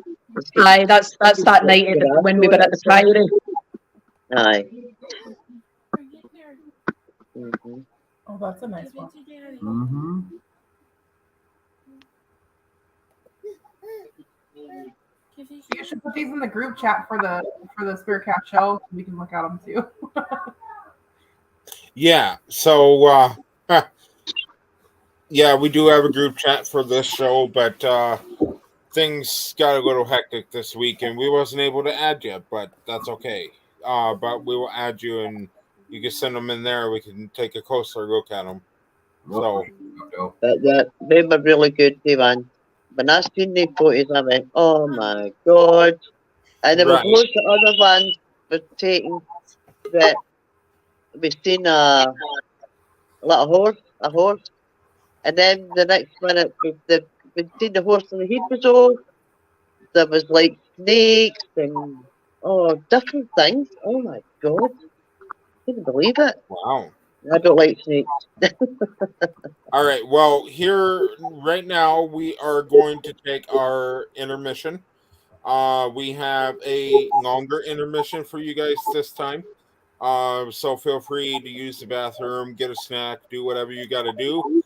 Aye, that's that night when we were at the Priory. Aye. Mm-hmm. Oh, that's a nice one. Mm-hmm. You should put these in the group chat for the SpiritCast show. We can look at them too. Yeah. So, yeah, we do have a group chat for this show, but things got a little hectic this week, and we wasn't able to add you, but that's okay. But we will add you, and you can send them in there. We can take a closer look at them. So, But they were really good, they man. When I seen the photos, I went, "Oh my God!" And there was Right. loads of other ones were taken that we seen a horse, and then the next minute we seen the horse and the head was off. There was like snakes and different things. Oh my God! Couldn't believe it. wow. I don't like snakes. All right. Well, here right now we are going to take our intermission. We have a longer intermission for you guys this time. So feel free to use the bathroom, get a snack, do whatever you got to do.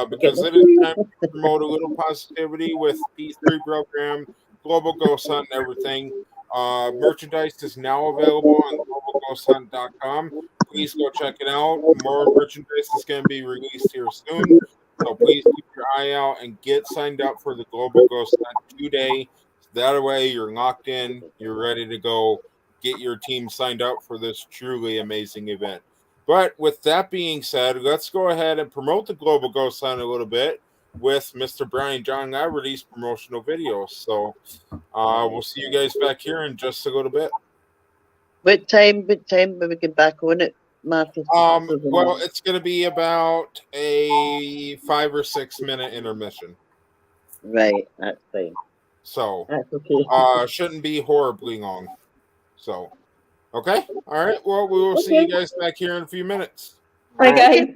Because it is time to promote a little positivity with P3 program, Global Ghost Hunt, and everything. Merchandise is now available on globalghosthunt.com. Please go check it out. More merchandise is going to be released here soon. So please keep your eye out and get signed up for the Global Ghost Hunt today. That way you're locked in. You're ready to go. Get your team signed up for this truly amazing event. But with that being said, let's go ahead and promote the Global Ghost Hunt a little bit with Mr. Brian John Laverty's promotional videos. So we'll see you guys back here in just a little bit. What time when we get back on it, Marcus? Well, it's going to be about a 5 or 6 minute intermission. Right, that's fine. So, That's okay. shouldn't be horribly long. So, okay. All right. Well, we will see you guys back here in a few minutes. Bye, guys.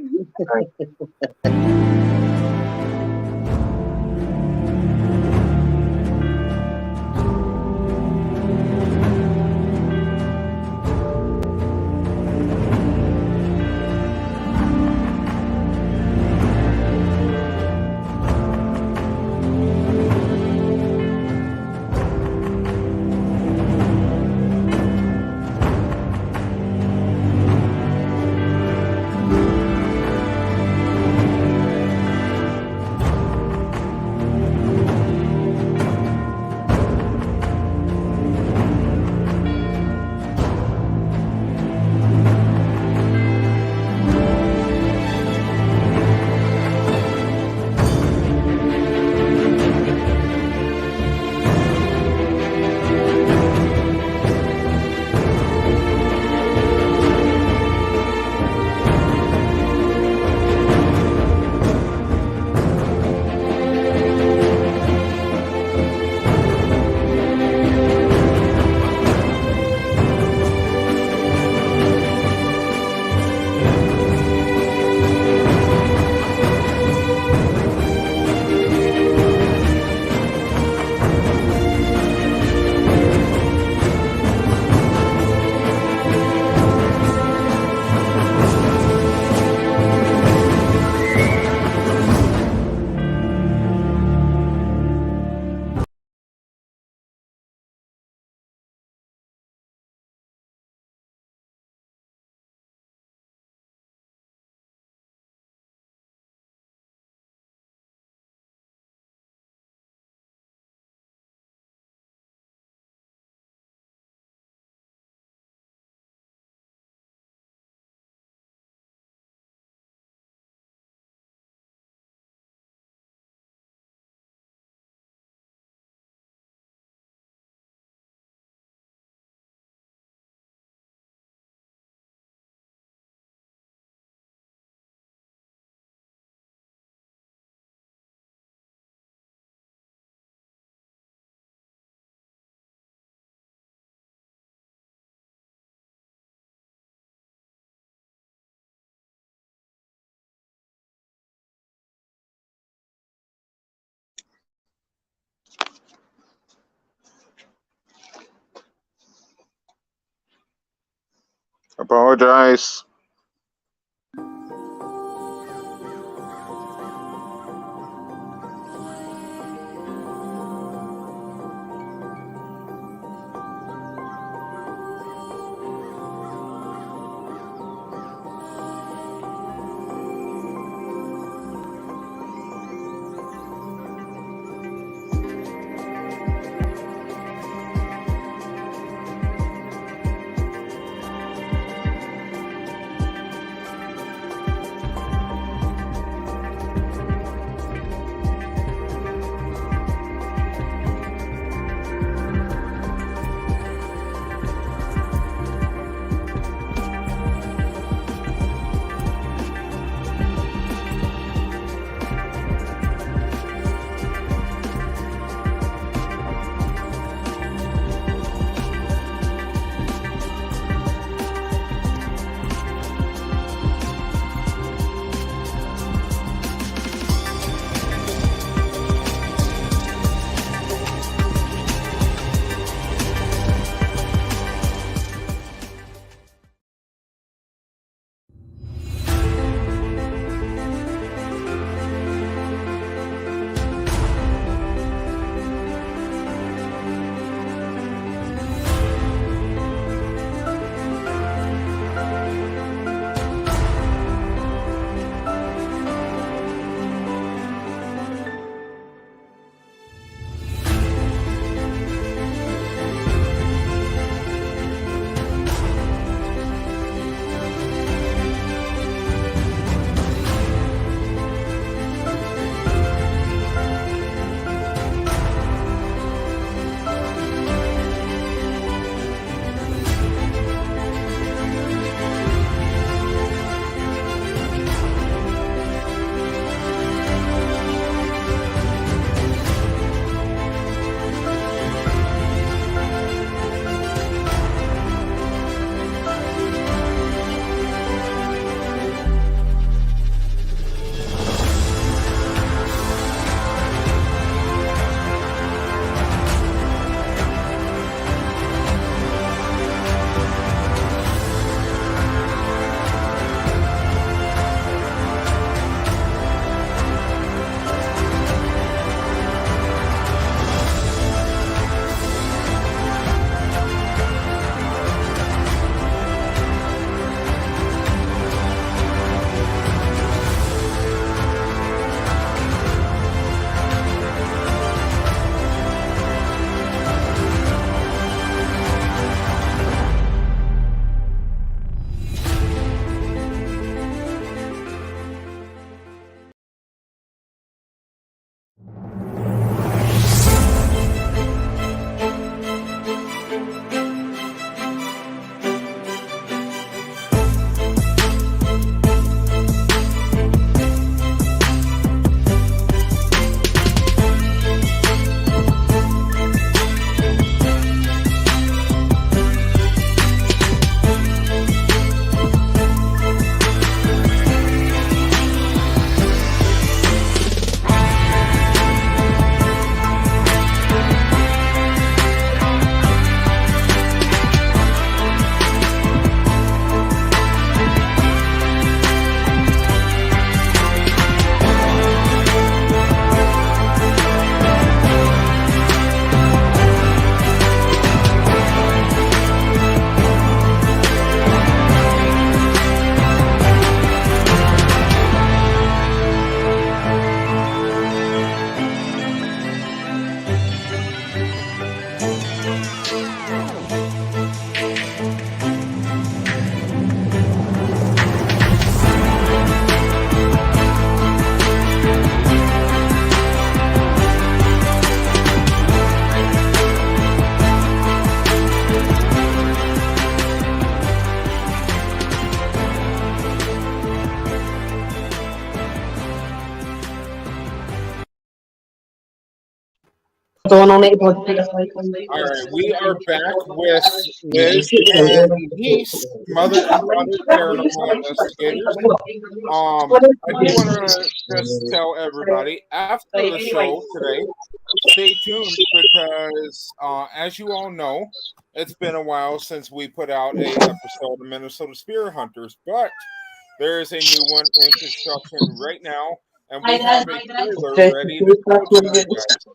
Apologize. All right, we are back with Liz and Denise, mother and brother paranormal investigators. I do want to just tell everybody after the show today, stay tuned because, as you all know, it's been a while since we put out a episode of Minnesota Spirit Hunters, but there is a new one in construction right now, and we have a trailer ready to go to you guys.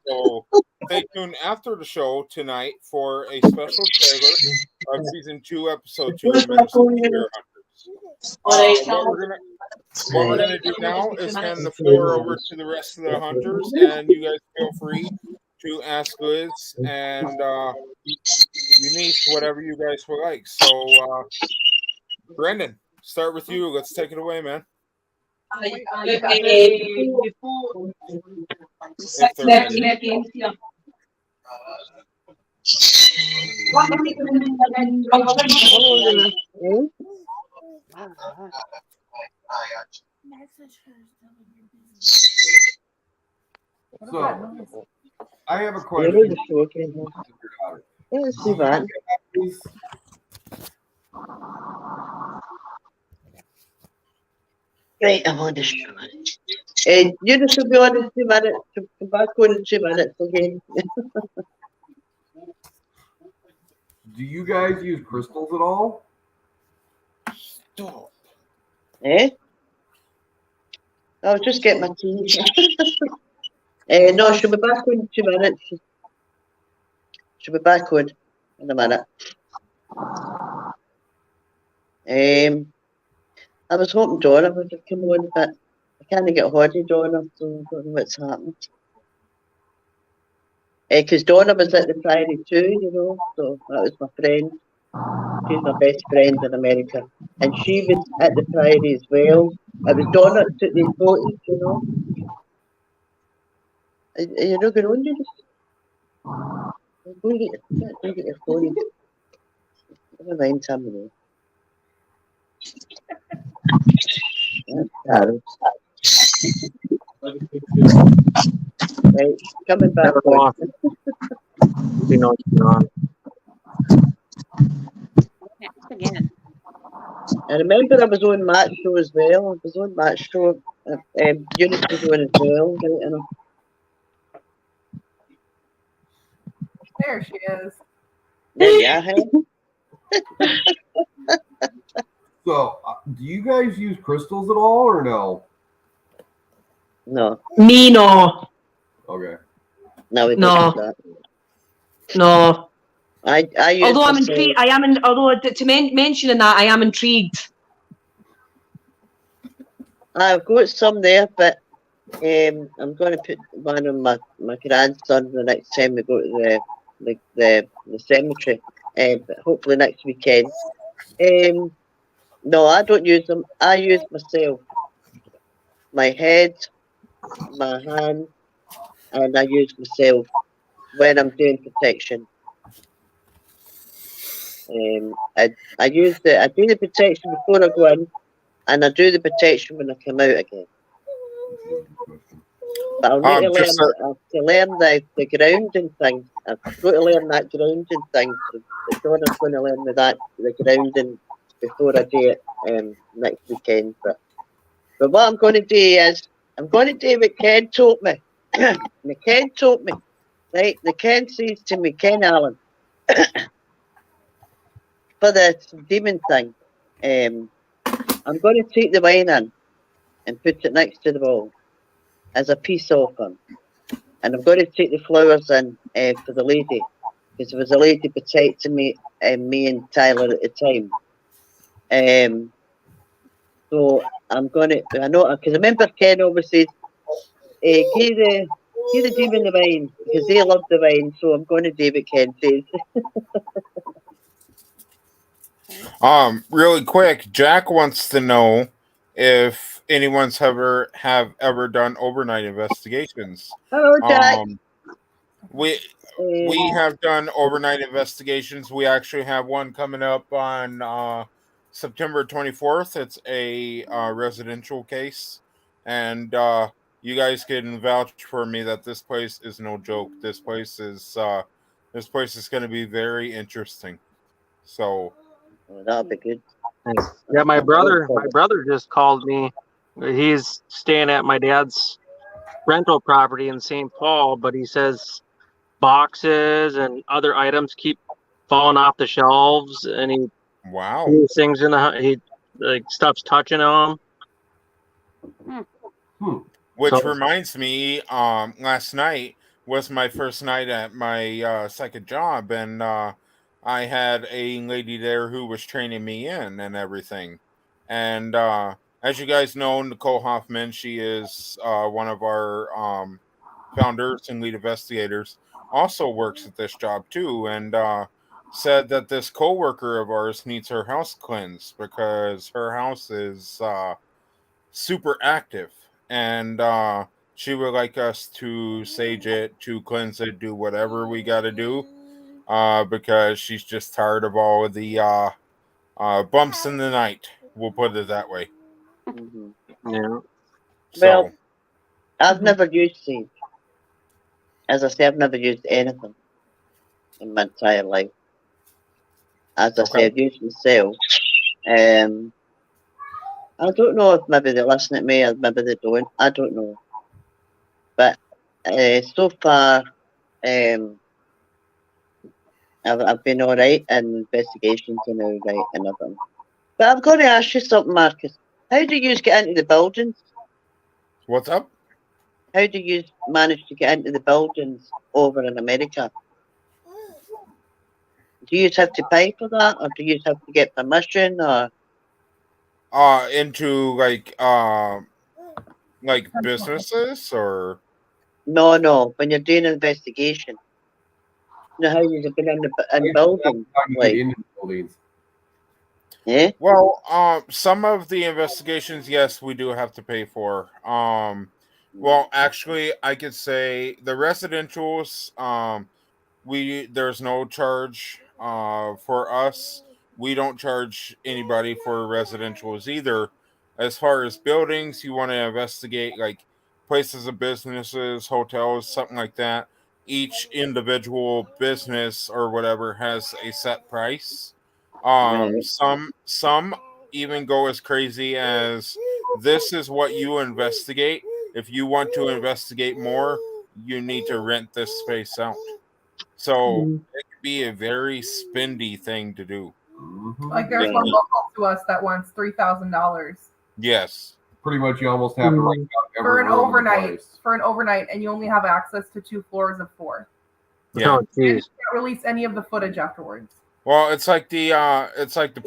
So stay tuned after the show tonight for a special trailer of season 2, episode 2 of Minnesota Spirit Hunters. What we're gonna do now is hand the floor over to the rest of the hunters, and you guys feel free to ask Liz and Eunice whatever you guys would like. So, Brendan, start with you. Let's take it away, man. If they're ready. So, I have a question. Yes, Ivan. Right, I'm on the show. You should be on in 2 minutes. Come back on in 2 minutes again. Do you guys use crystals at all? Stop. I'll just get my tea. No, she'll be back on in 2 minutes. She'll be back on in a minute. I was hoping Donna would have come on, but I can't get hold of Donna, so I don't know what's happened. Because Donna was at the Priory too, so that was my friend. She's my best friend in America. And she was at the Priory as well. It was Donna that took these photos, Are you not going on to this? Go get your phone. Never mind, Tammy. Right, coming back on. You know what's going on. Again. I remember I was on Matt's show as well. I was on Matt's show. Eunice was on as well. There she is. Yeah. So, do you guys use crystals at all, or no? No. Me, no. Okay. No, we No. don't do that. No. I use Although I'm myself. intrigued, mentioning that, I am intrigued. I've got some there, but I'm going to put one on my grandson the next time we go to the cemetery. But hopefully next weekend. No, I don't use them. I use myself. My head, my hand, and I use myself when I'm doing protection. I do the protection before I go in, and I do the protection when I come out again. But I'll need to learn the grounding thing. I've got to learn that grounding thing. So Donna's going to learn me the grounding before I do it next weekend. But what I'm going to do is, I'm going to do what Ken told me. Ken told me, right? The Ken says to me, Ken Allen, for the demon thing, I'm going to take the wine in and put it next to the wall as a peace offering. And I'm going to take the flowers in for the lady, because there was a lady protecting me and Tyler at the time. So I'm going to, I know, because I remember Ken always says, give the demon the wine, because they love the wine, so I'm going to do what Ken says. Really quick, Jack wants to know if anyone's ever done overnight investigations. Hello, Jack. We have done overnight investigations. We actually have one coming up on September 24th. It's a residential case, and you guys can vouch for me that this place is no joke. This place is going to be very interesting. So. That'll be good. Yeah, my brother just called me. He's staying at my dad's rental property in St. Paul, but he says boxes and other items keep falling off the shelves, and he Wow. threw things in the he like stuff's touching him. Which So- reminds me, last night was my first night at my second job, and I had a lady there who was training me in and everything. And as you guys know, Nicole Hoffman, she is one of our founders and lead investigators, also works at this job too, and said that this coworker of ours needs her house cleansed because her house is super active, and she would like us to sage it, to cleanse it, do whatever we got to do, because she's just tired of all of the bumps in the night. We'll put it that way. Mhm. Yeah. So, Well, I've never used sage. As I say, I've never used anything in my entire life. As I say, I've used myself. I don't know if maybe they listen to me or maybe they don't. I don't know. But so far, I've been all right in investigations and all right and everything. But I've got to ask you something, Marcus. How do you get into the buildings? what's up? How do you manage to get into the buildings over in America? Do you have to pay for that, or do you have to get permission, or? Into like businesses or? No. When you're doing an investigation, you know how you've been in buildings, How you like, get into buildings. yeah. Well, some of the investigations, yes, we do have to pay for. Well, actually, I could say the residentials, there's no charge for us. We don't charge anybody for residentials either. As far as buildings, you want to investigate like places of businesses, hotels, something like that. Each individual business or whatever has a set price. Right. Some even go as crazy as this is what you investigate. If you want to investigate more, you need to rent this space out. So it could be a very spendy thing to do. Like there's Yeah. one local to us that wants $3,000 Yes. Pretty much, you almost have to write down every for an room in the overnight. place. For an overnight, and you only have access to 2 floors of 4. Yeah. Oh, And you jeez. can't release any of the footage afterwards. Well, it's like the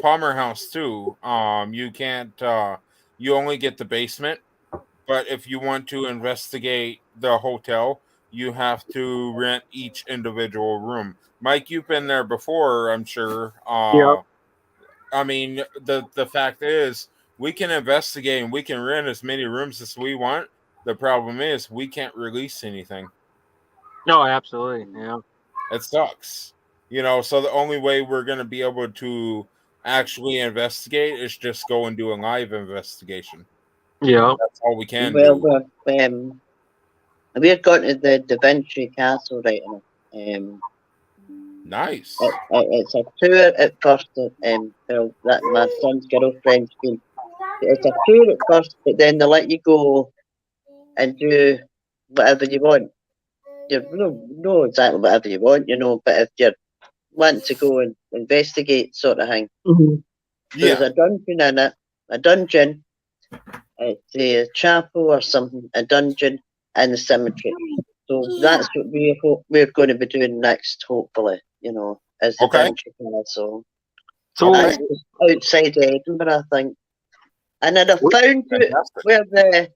Palmer House too. You can't you only get the basement, but if you want to investigate the hotel, you have to rent each individual room. Mike, you've been there before, I'm sure. Yep. I mean, the fact is, we can investigate and we can rent as many rooms as we want. The problem is, we can't release anything. No, absolutely. Yeah. It sucks, So the only way we're going to be able to actually investigate is just go and do a live investigation. Yeah. That's all we can Well, do. we're going to the Da Vinci Castle right now. Nice. It's a tour at first. That my son's girlfriend's been. It's a tour at first, but then they let you go and do whatever you want. You know exactly whatever you want, but if you want to go and investigate, sort of thing. So there's a dungeon in it, a dungeon. It's a chapel or something, a dungeon, and the cemetery. So that's what we hope we're going to be doing next, hopefully, as the Okay. Vinci Castle. So That's just outside Edinburgh, I think. And then I found out Fantastic. where the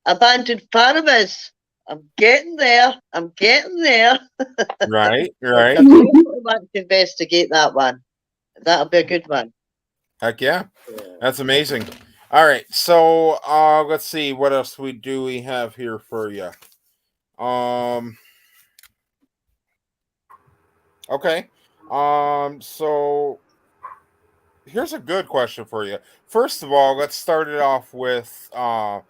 abandoned farm is. I'm getting there. Right. I definitely want to investigate that one. That'll be a good one. Heck yeah. That's amazing. All right. So let's see what else we have here for you. Okay. So here's a good question for you. First of all, let's start it off with the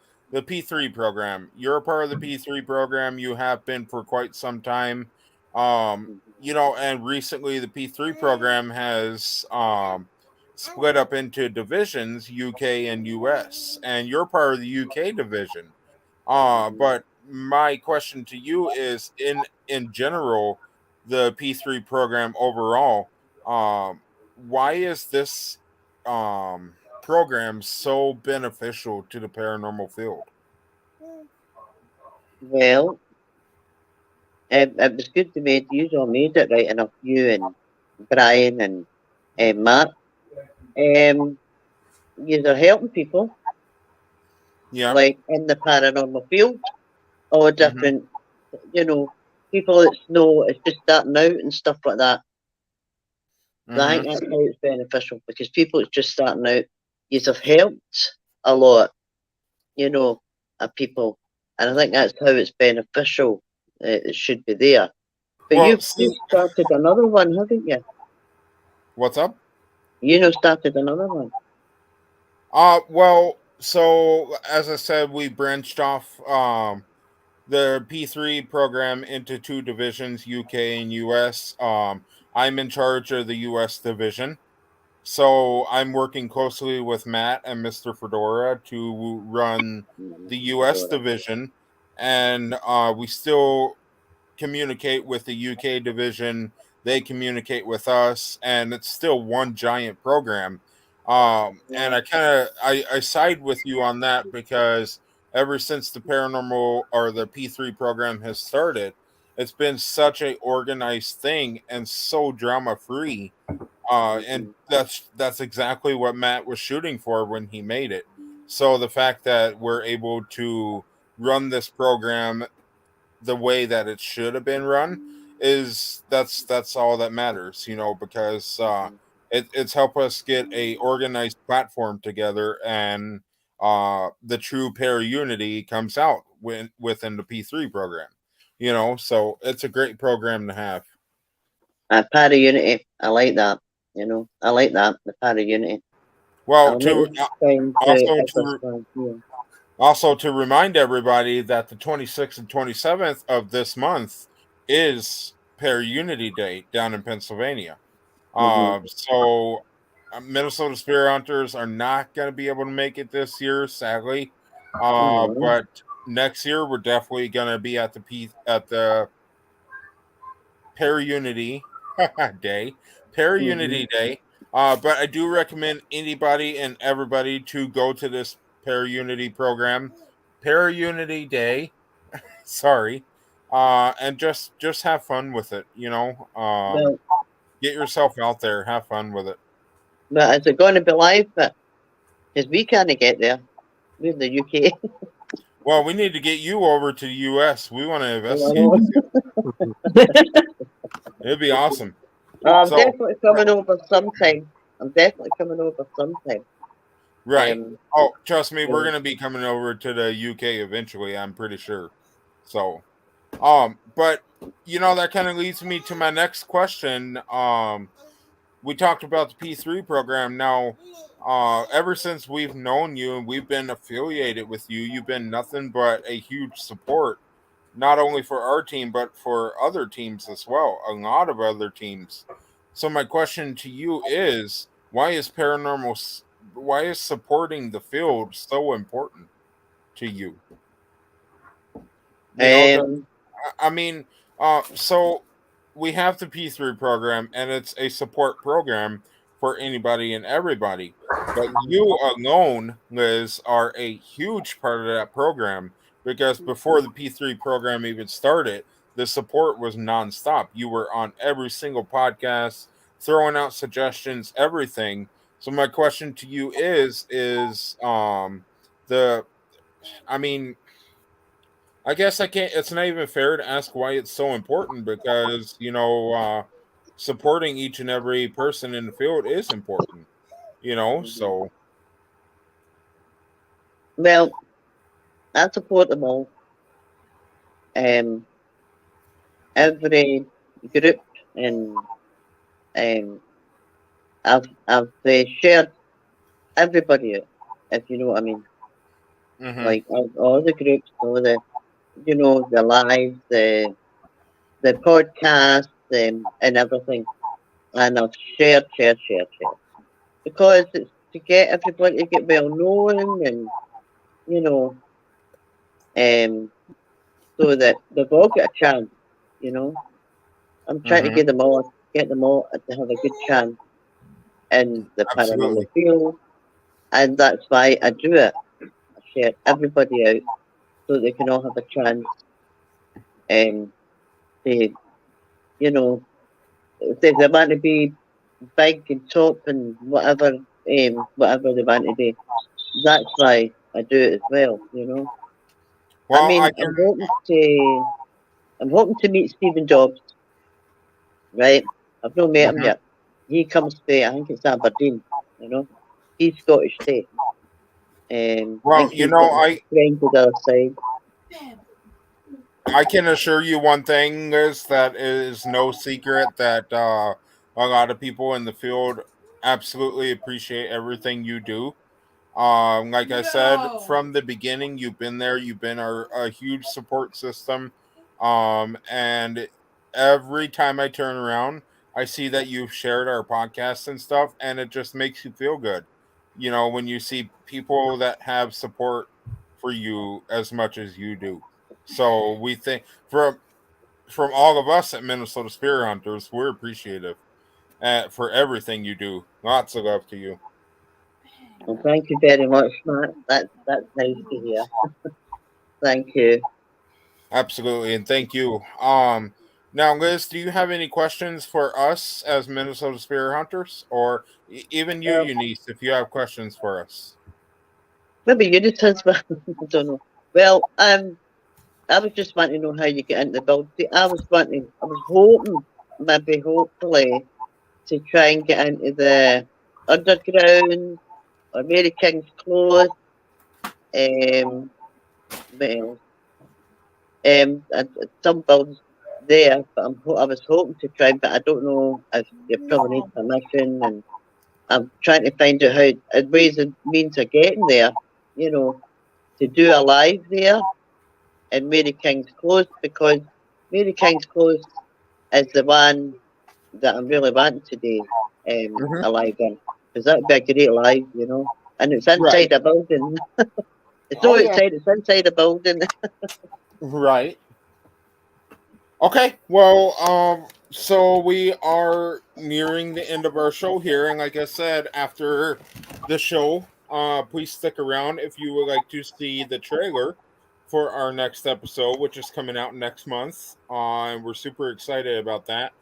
P3 program. You're a part of the P3 program. You have been for quite some time. And recently the P3 program has split up into divisions, UK and US, and you're part of the UK division. But my question to you is, in general, the P3 program overall, why is this program so beneficial to the paranormal field? Well, it was good to meet you. All made it right enough. You and Brian and Matt. You're helping people, Yeah. like in the paranormal field, or different, people that know it's just starting out and stuff like that. I think that's how it's beneficial, because people that's just starting out, you have helped a lot, of people, and I think that's how it's beneficial. It should be there. But Well, you've started another one, haven't you? What's up? Started another one. Well, so as I said, we branched off the P3 program into 2 divisions, UK and US. I'm in charge of the US division. So I'm working closely with Matt and Mr. Fedora to run the US division, and we still communicate with the UK division. They communicate with us, and it's still one giant program. And I side with you on that, because ever since the paranormal or the P3 program has started, it's been such a organized thing and so drama free. And that's exactly what Matt was shooting for when he made it. So the fact that we're able to run this program the way that it should have been run is that's all that matters, because it's helped us get a organized platform together, and the true para unity comes out within the P3 program, so it's a great program to have. Para unity, I like that. I like that, the para unity. Well, also to remind everybody that the 26th and 27th of this month is Para Unity Day down in Pennsylvania. So Minnesota Spirit Hunters are not going to be able to make it this year, sadly. But next year we're definitely going to be at the Para Unity Day. Para Unity Day. But I do recommend anybody and everybody to go to this Para Unity program, Para Unity Day. Sorry, and just have fun with it. Get yourself out there, have fun with it. But is it going to be live? Because we can't get there. We're in the UK. Well, we need to get you over to the US. We want to investigate. It'd be awesome. I'm definitely coming over sometime. Right. Trust me, we're going to be coming over to the UK eventually, I'm pretty sure. So, but that kind of leads me to my next question. We talked about the P3 program. Now, ever since we've known you and we've been affiliated with you, you've been nothing but a huge support, not only for our team, but for other teams as well, a lot of other teams. So my question to you is, why is supporting the field so important to you? So we have the P3 program, and it's a support program for anybody and everybody. But you alone, Liz, are a huge part of that program, because before the P3 program even started, the support was nonstop. You were on every single podcast, throwing out suggestions, everything. So my question to you is I guess I can't. It's not even fair to ask why it's so important, because supporting each and every person in the field is important. So. Well, I support them all. Every group, and I've shared everybody, if you know what I mean. Like all the groups, all the the live, the podcast, and everything, and I've shared, because it's to get everybody to get well known, and so that they've all got a chance. I'm trying to give them all get them all to have a good chance in the Absolutely. paranormal field, and that's why I do it. I share everybody out so they can all have a chance, to, you know, if they want to be big and top and whatever they want to be. That's why I do it as well, you know. Well, I mean, I can. I'm hoping to meet Stephen Jobs, right? I've not met him Mhm. yet. He comes to, I think it's Aberdeen, you know. He's Scottish too. I Well, think he's got a friend to the other side. I can assure you one thing is that it is no secret that a lot of people in the field absolutely appreciate everything you do. Like I said, from the beginning, you've been there. You've been a huge support system. And every time I turn around, I see that you've shared our podcast and stuff, and it just makes you feel good. You know, when you see people that have support for you as much as you do. So we think from all of us at Minnesota Spirit Hunters, we're appreciative for everything you do. Lots of love to you. Well, thank you very much, Matt. That's nice to hear. Thank you. Absolutely, and thank you. Now, Liz, do you have any questions for us as Minnesota Spirit Hunters, or even you, Well, Eunice, if you have questions for us? maybe you did as well. I don't know. Well, I was just wanting to know how you get into the build. See, I was hoping, maybe hopefully, to try and get into the underground or Mary King's Close. Well, and some builds there, but I was hoping to try, but I don't know if you probably need permission, and I'm trying to find out how ways and means of getting there, you know, to do a live there in Mary King's Close, because Mary King's Close is the one that I'm really wanting to do a live in, because that would be a great live, you know, and it's inside Right. a building. It's Oh, not yeah. outside; it's inside a building. Right. Okay. Well, so we are nearing the end of our show here, and like I said, after the show, please stick around if you would like to see the trailer for our next episode, which is coming out next month. And we're super excited about that.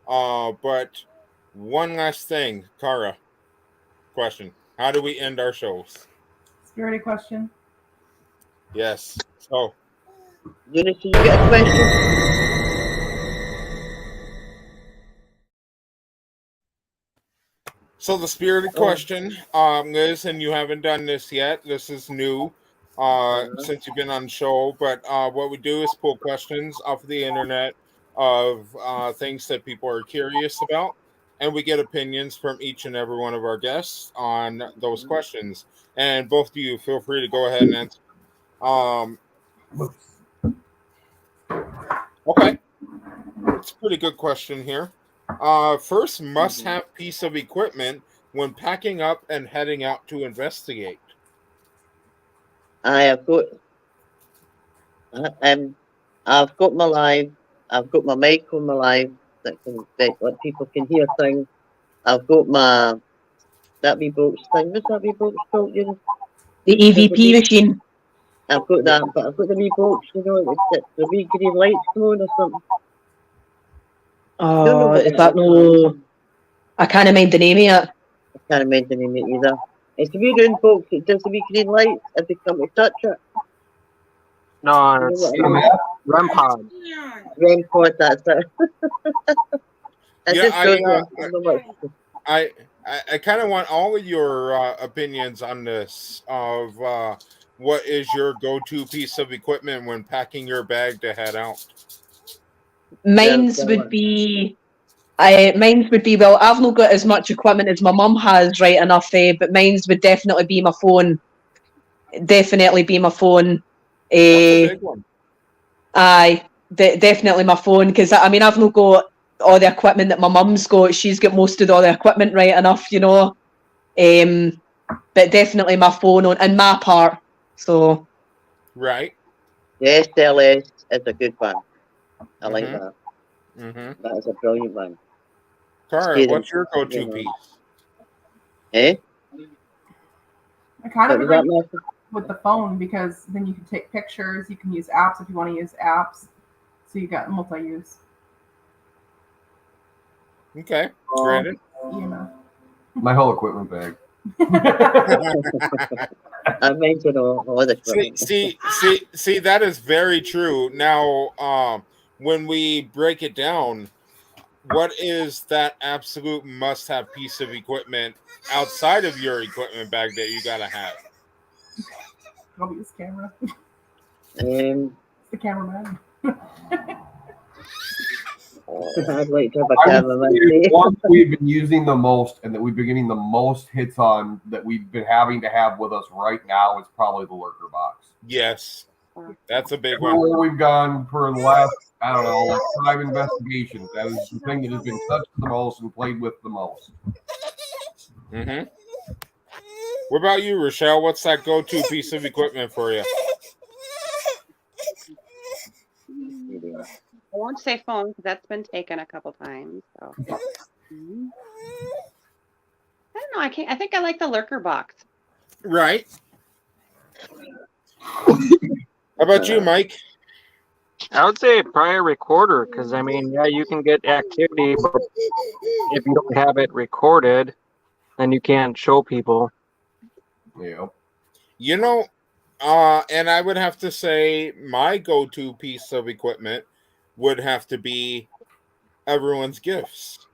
But one last thing, Kara, question: how do we end our shows? Security question. Yes. So Eunice, you get a question? So the spirited Oh, question, Liz, and you haven't done this yet. This is new since you've been on the show. But what we do is pull questions off of the internet of things that people are curious about, and we get opinions from each and every one of our guests on those questions. And both of you, feel free to go ahead and answer. Okay, it's a pretty good question here. First must-have piece of equipment when packing up and heading out to investigate. I have got I've got my live. I've got my mic on my live that let people can hear things. I've got my that wee box thing. What's that wee box called? You know, The EVP machine. I've got that, but I've got the wee box. You know, the wee green lights come on or something. Don't know what Is that no? I can't mind the name of it. I can't remember the name of it either. It's a wee round box. It does the wee green lights if they come to touch it. No, You know it's what I mean? REM pod. REM pod, that's it. Yeah, just shows you. I know what. I kind of want all of your opinions on this of what is your go-to piece of equipment when packing your bag to head out. Mine's would be well, I've not got as much equipment as my mum has, right enough, but mine's would definitely be my phone. Definitely be my phone. That's a big one. Aye, definitely my phone, because I mean I've not got all the equipment that my mum's got. She's got most of all the equipment, right enough, you know. But definitely my phone and my part. So right. The SLS is a good one. I like Mhm. that. Mm-hmm. That is a brilliant one. Kara, what's your go-to piece? Eh? I kind What of was agree that, Matthew? with the phone because then you can take pictures. You can use apps if you want to use apps. So you got multi-use. Okay, granted. EMF. My whole equipment bag. I mentioned all the equipment. See, that is very true. Now, when we break it down, what is that absolute must-have piece of equipment outside of your equipment bag that you gotta have? Probably this camera. Um, The cameraman. I'd like to have a I cameraman. would say one we've been using the most and that we've been getting the most hits on that we've been having to have with us right now is probably the lurker box. Yes, that's a big one. Everywhere we've gone for the last, I don't know, like 5 investigations, that is the thing that has been touched the most and played with the most. Mm-hmm. What about you, Rochelle? What's that go-to piece of equipment for you? I won't say phone because that's been taken a couple times. So. I don't know. I think I like the lurker box. Right. How about you, Mike? I would say probably a recorder because, I mean, yeah, you can get activity, but if you don't have it recorded, then you can't show people. Yeah. You know, and I would have to say my go-to piece of equipment would have to be everyone's gifts.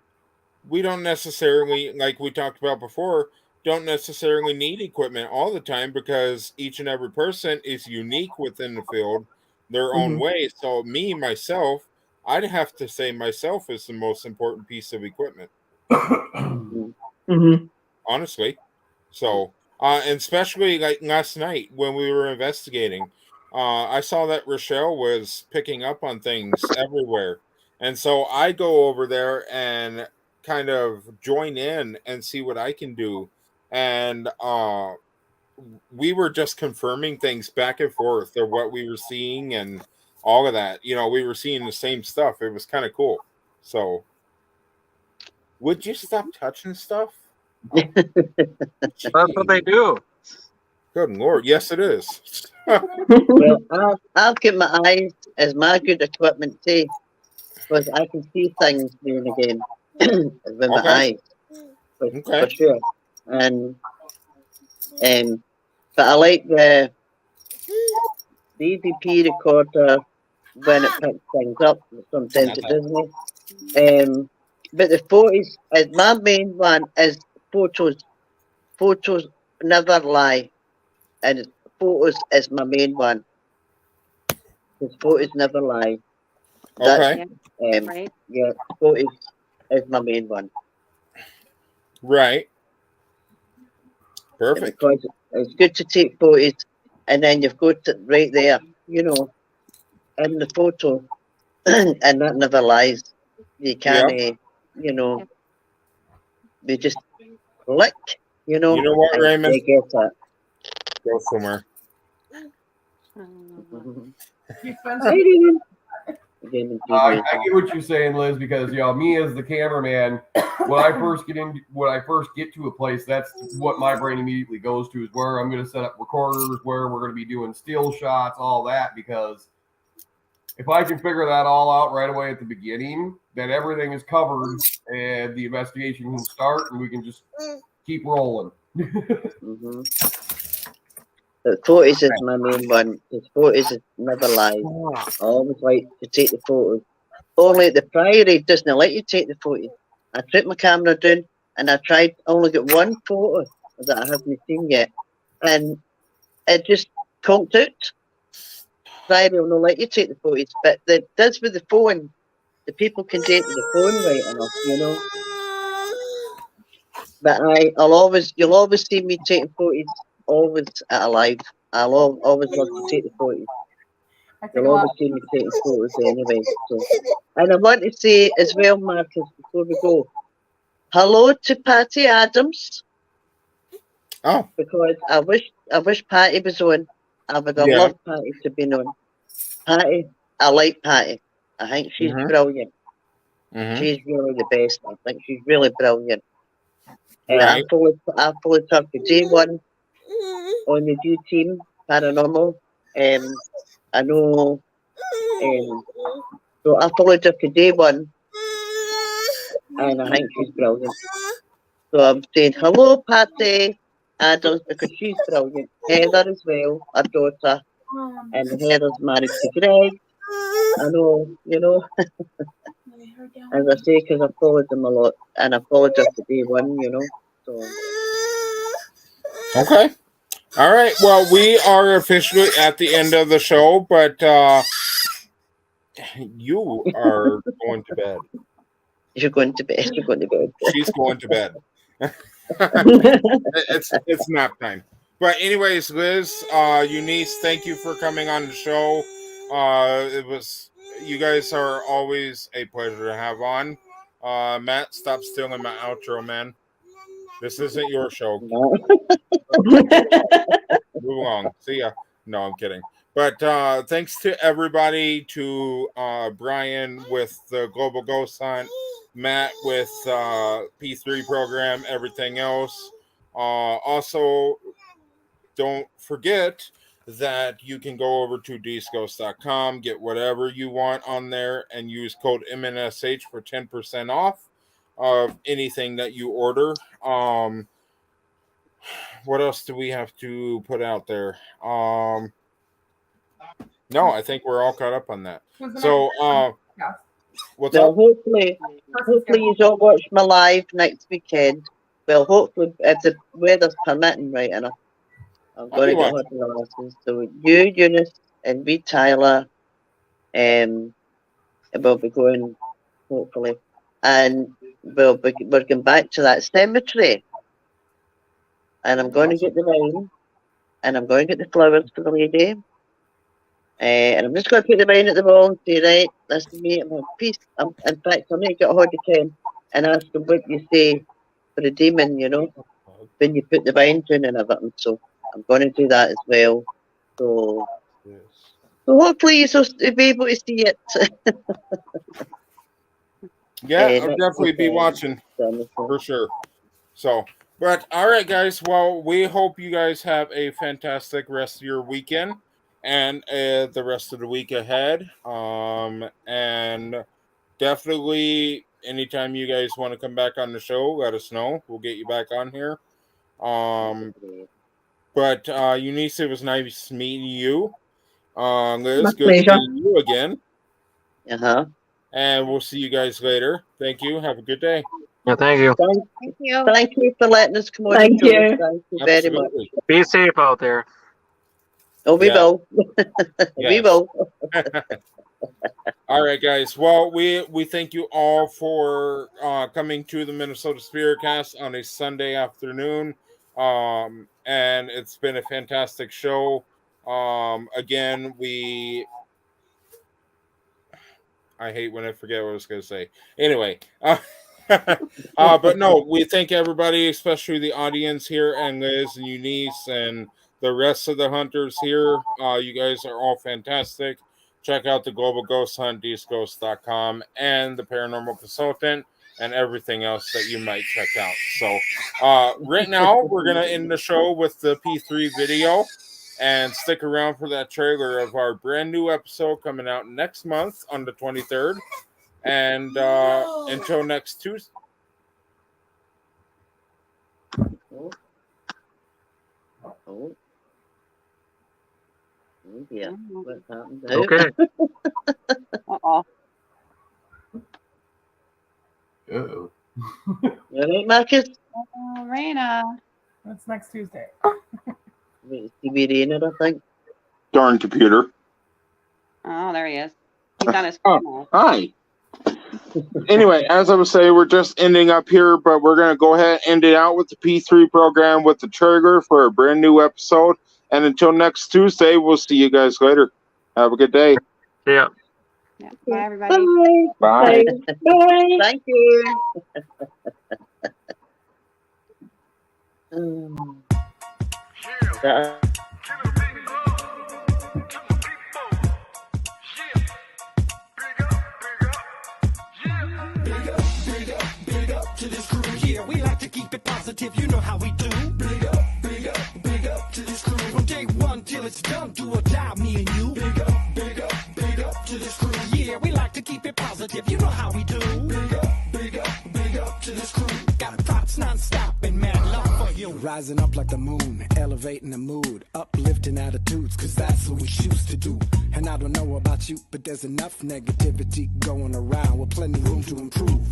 We don't necessarily, like we talked about before, don't necessarily need equipment all the time because each and every person is unique within the field, their own way. So myself, I'd have to say myself is the most important piece of equipment. Honestly. So, and especially like last night when we were investigating, I saw that Rochelle was picking up on things everywhere. And so I go over there and kind of join in and see what I can do. And we were just confirming things back and forth of what we were seeing and all of that. You know, we were seeing the same stuff. It was kind of cool. So, would you stop touching stuff? That's what they do. Good Lord. Yes, it is. Well, I'll keep my eyes as my good equipment too, because I can see things now and again with my eyes, for sure. And but I like the EVP recorder when it picks things up. Sometimes it doesn't. But the photos, my main one is photos. Photos never lie, and photos is my main one. Because photos never lie. Okay. Right. Yeah, photos is my main one. Right. Perfect. Because it's good to take photos, and then you've got it right there, you know, in the photo, and that never lies. You can't, you know, you just click, you know. You know what, and Raymond? they get it. Go somewhere. I get what you're saying, Liz, because me as the cameraman, when I first get to a place, that's what my brain immediately goes to is where I'm going to set up recorders, where we're going to be doing still shots, all that. Because if I can figure that all out right away at the beginning, then everything is covered and the investigation can start, and we can just keep rolling. The photos is my main one. The photos is never lies. I always like to take the photos. Only the Priory doesn't let you take the photos. I took my camera down and I tried only got one photo that I haven't seen yet. And it just conked out. Priory will not let you take the photos. But it does with the phone. The people can take the phone right enough, you know. But you'll always see me taking photos. Always at a live. I'll always love to take the photos. You'll always see me taking photos anyway. So. And I want to say as well, Marcus, before we go, hello to Patty Adams. Oh. Because I wish Patty was on. I would have loved Patty to be on. Patty, I like Patty. I think she's brilliant. Mhm. She's really the best. I think she's really brilliant. Right. I followed her for day one on the D team, Paranormal. I know, so I followed her for day one, and I think she's brilliant. So I'm saying hello, Patty Adams, because she's brilliant. Heather as well, our daughter, and Heather's married to Greg. I know, as I say, because I followed them a lot, and I followed her for day one, So Okay. All right. Well, we are officially at the end of the show, but you are going to bed. you're going to bed. You're going to bed. She's going to bed. It's nap time. But anyways, Liz, Eunice, thank you for coming on the show. You guys are always a pleasure to have on. Matt, stop stealing my outro, man. This isn't your show. Move along. See ya. No, I'm kidding. But thanks to everybody, to Brian with the Global Ghost Hunt, Matt with P3 program, everything else. Also, don't forget that you can go over to dsghost.com, get whatever you want on there, and use code MNSH for 10% off of anything that you order. What else do we have to put out there? No, I think we're all caught up on that. So, what's Well, up? hopefully you all watch my live next weekend. Well, hopefully, if the weather's permitting, right enough. I'm going to get hold of the lessons. So you, Eunice, and me, Tyler, will be going, hopefully. And we're going back to that cemetery. And I'm going to get the vine. And I'm going to get the flowers for the lady. And I'm just going to put the vine at the wall and say, right, listen to me, I'm a peace. In fact, I'm going to get a hold of Ken and ask him what you say for the demon, when you put the vine down and everything. So I'm going to do that as well. So hopefully you'll be able to see it. Yeah, I'll definitely be watching for sure. So, but all right, guys. Well, we hope you guys have a fantastic rest of your weekend and the rest of the week ahead. And definitely, anytime you guys want to come back on the show, let us know. We'll get you back on here. But Eunice, it was nice meeting you. Liz, good to meet you again. And we'll see you guys later. Thank you. Have a good day. Yeah, thank you. Thank you. Thank you for letting us come on. Thank you. Thank you very much. Be safe out there. Oh, we will. We will. All right, guys. Well, we thank you all for coming to the Minnesota SpiritCast on a Sunday afternoon. And it's been a fantastic show. Again, I hate when I forget what I was going to say. Anyway, but no, we thank everybody, especially the audience here, and Liz and Eunice and the rest of the hunters here. You guys are all fantastic. Check out the Global Ghost Hunt, dsghost.com, and the Paranormal Consultant, and everything else that you might check out. So right now, we're going to end the show with the P3 video. And stick around for that trailer of our brand new episode coming out next month on the 23rd. And until next Tuesday. Oh, yeah. What happened? Okay. Uh-oh. You all right, Marcus? Oh, Raina. That's next Tuesday. It's TV in it, I think. Darn computer. Oh, there he is. He's on his phone now. Hi. Anyway, as I was saying, we're just ending up here, but we're going to go ahead and end it out with the P3 program with the trigger for a brand new episode. And until next Tuesday, we'll see you guys later. Have a good day. Yeah. Yeah. Bye, everybody. Bye. Bye. Thank you. this crew. Yeah, we like to keep it positive, you know how we do. Big up, big up, big up to this crew. From day one till it's done, do or die, me and you. Big up, big up, big up to this crew. Yeah, we like to keep it positive, you know how we do. Big up, big up, big up to this crew. Got props non-stop and mad love for you. Rising up like the moon, elevating the mood, uplifting attitudes, cause that's what we choose to do. And I don't know about you, but there's enough negativity going around with plenty room to improve.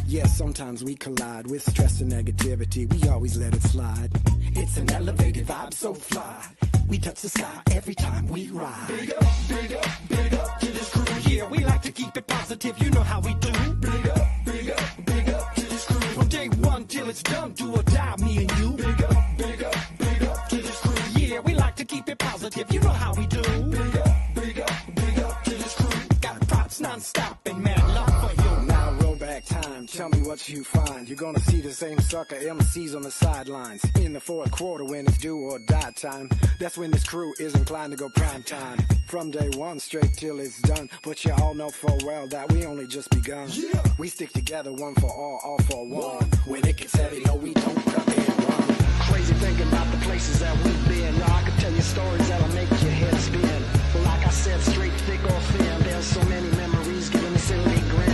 Yeah, sometimes we collide with stress and negativity. We always let it slide. It's an elevated vibe, so fly. We touch the sky every time we ride. Big up, big up, big up to this crew. Yeah, we like to keep it positive, you know how we do. Big up, big up, big up to this crew. From day one till it's done, do or die, me and you. Big up, big up, big up to this crew. Yeah, we like to keep it positive, you know how we do. Big up, big up, big up to this crew. Got props non-stop and mad love for you. Now roll back time, tell me what you find. You're gonna see the same sucker MCs on the sidelines. In the fourth quarter when it's do or die time, that's when this crew is inclined to go prime time. From day one straight till it's done, but you all know full well that we only just begun. Yeah. We stick together, one for all for one. When it gets heavy, no, we don't cut and run. Crazy thinking about the places that we've been. Now I could tell you stories that'll make your head spin. But like I said, straight, thick or thin, there's so many memories giving me silly grin.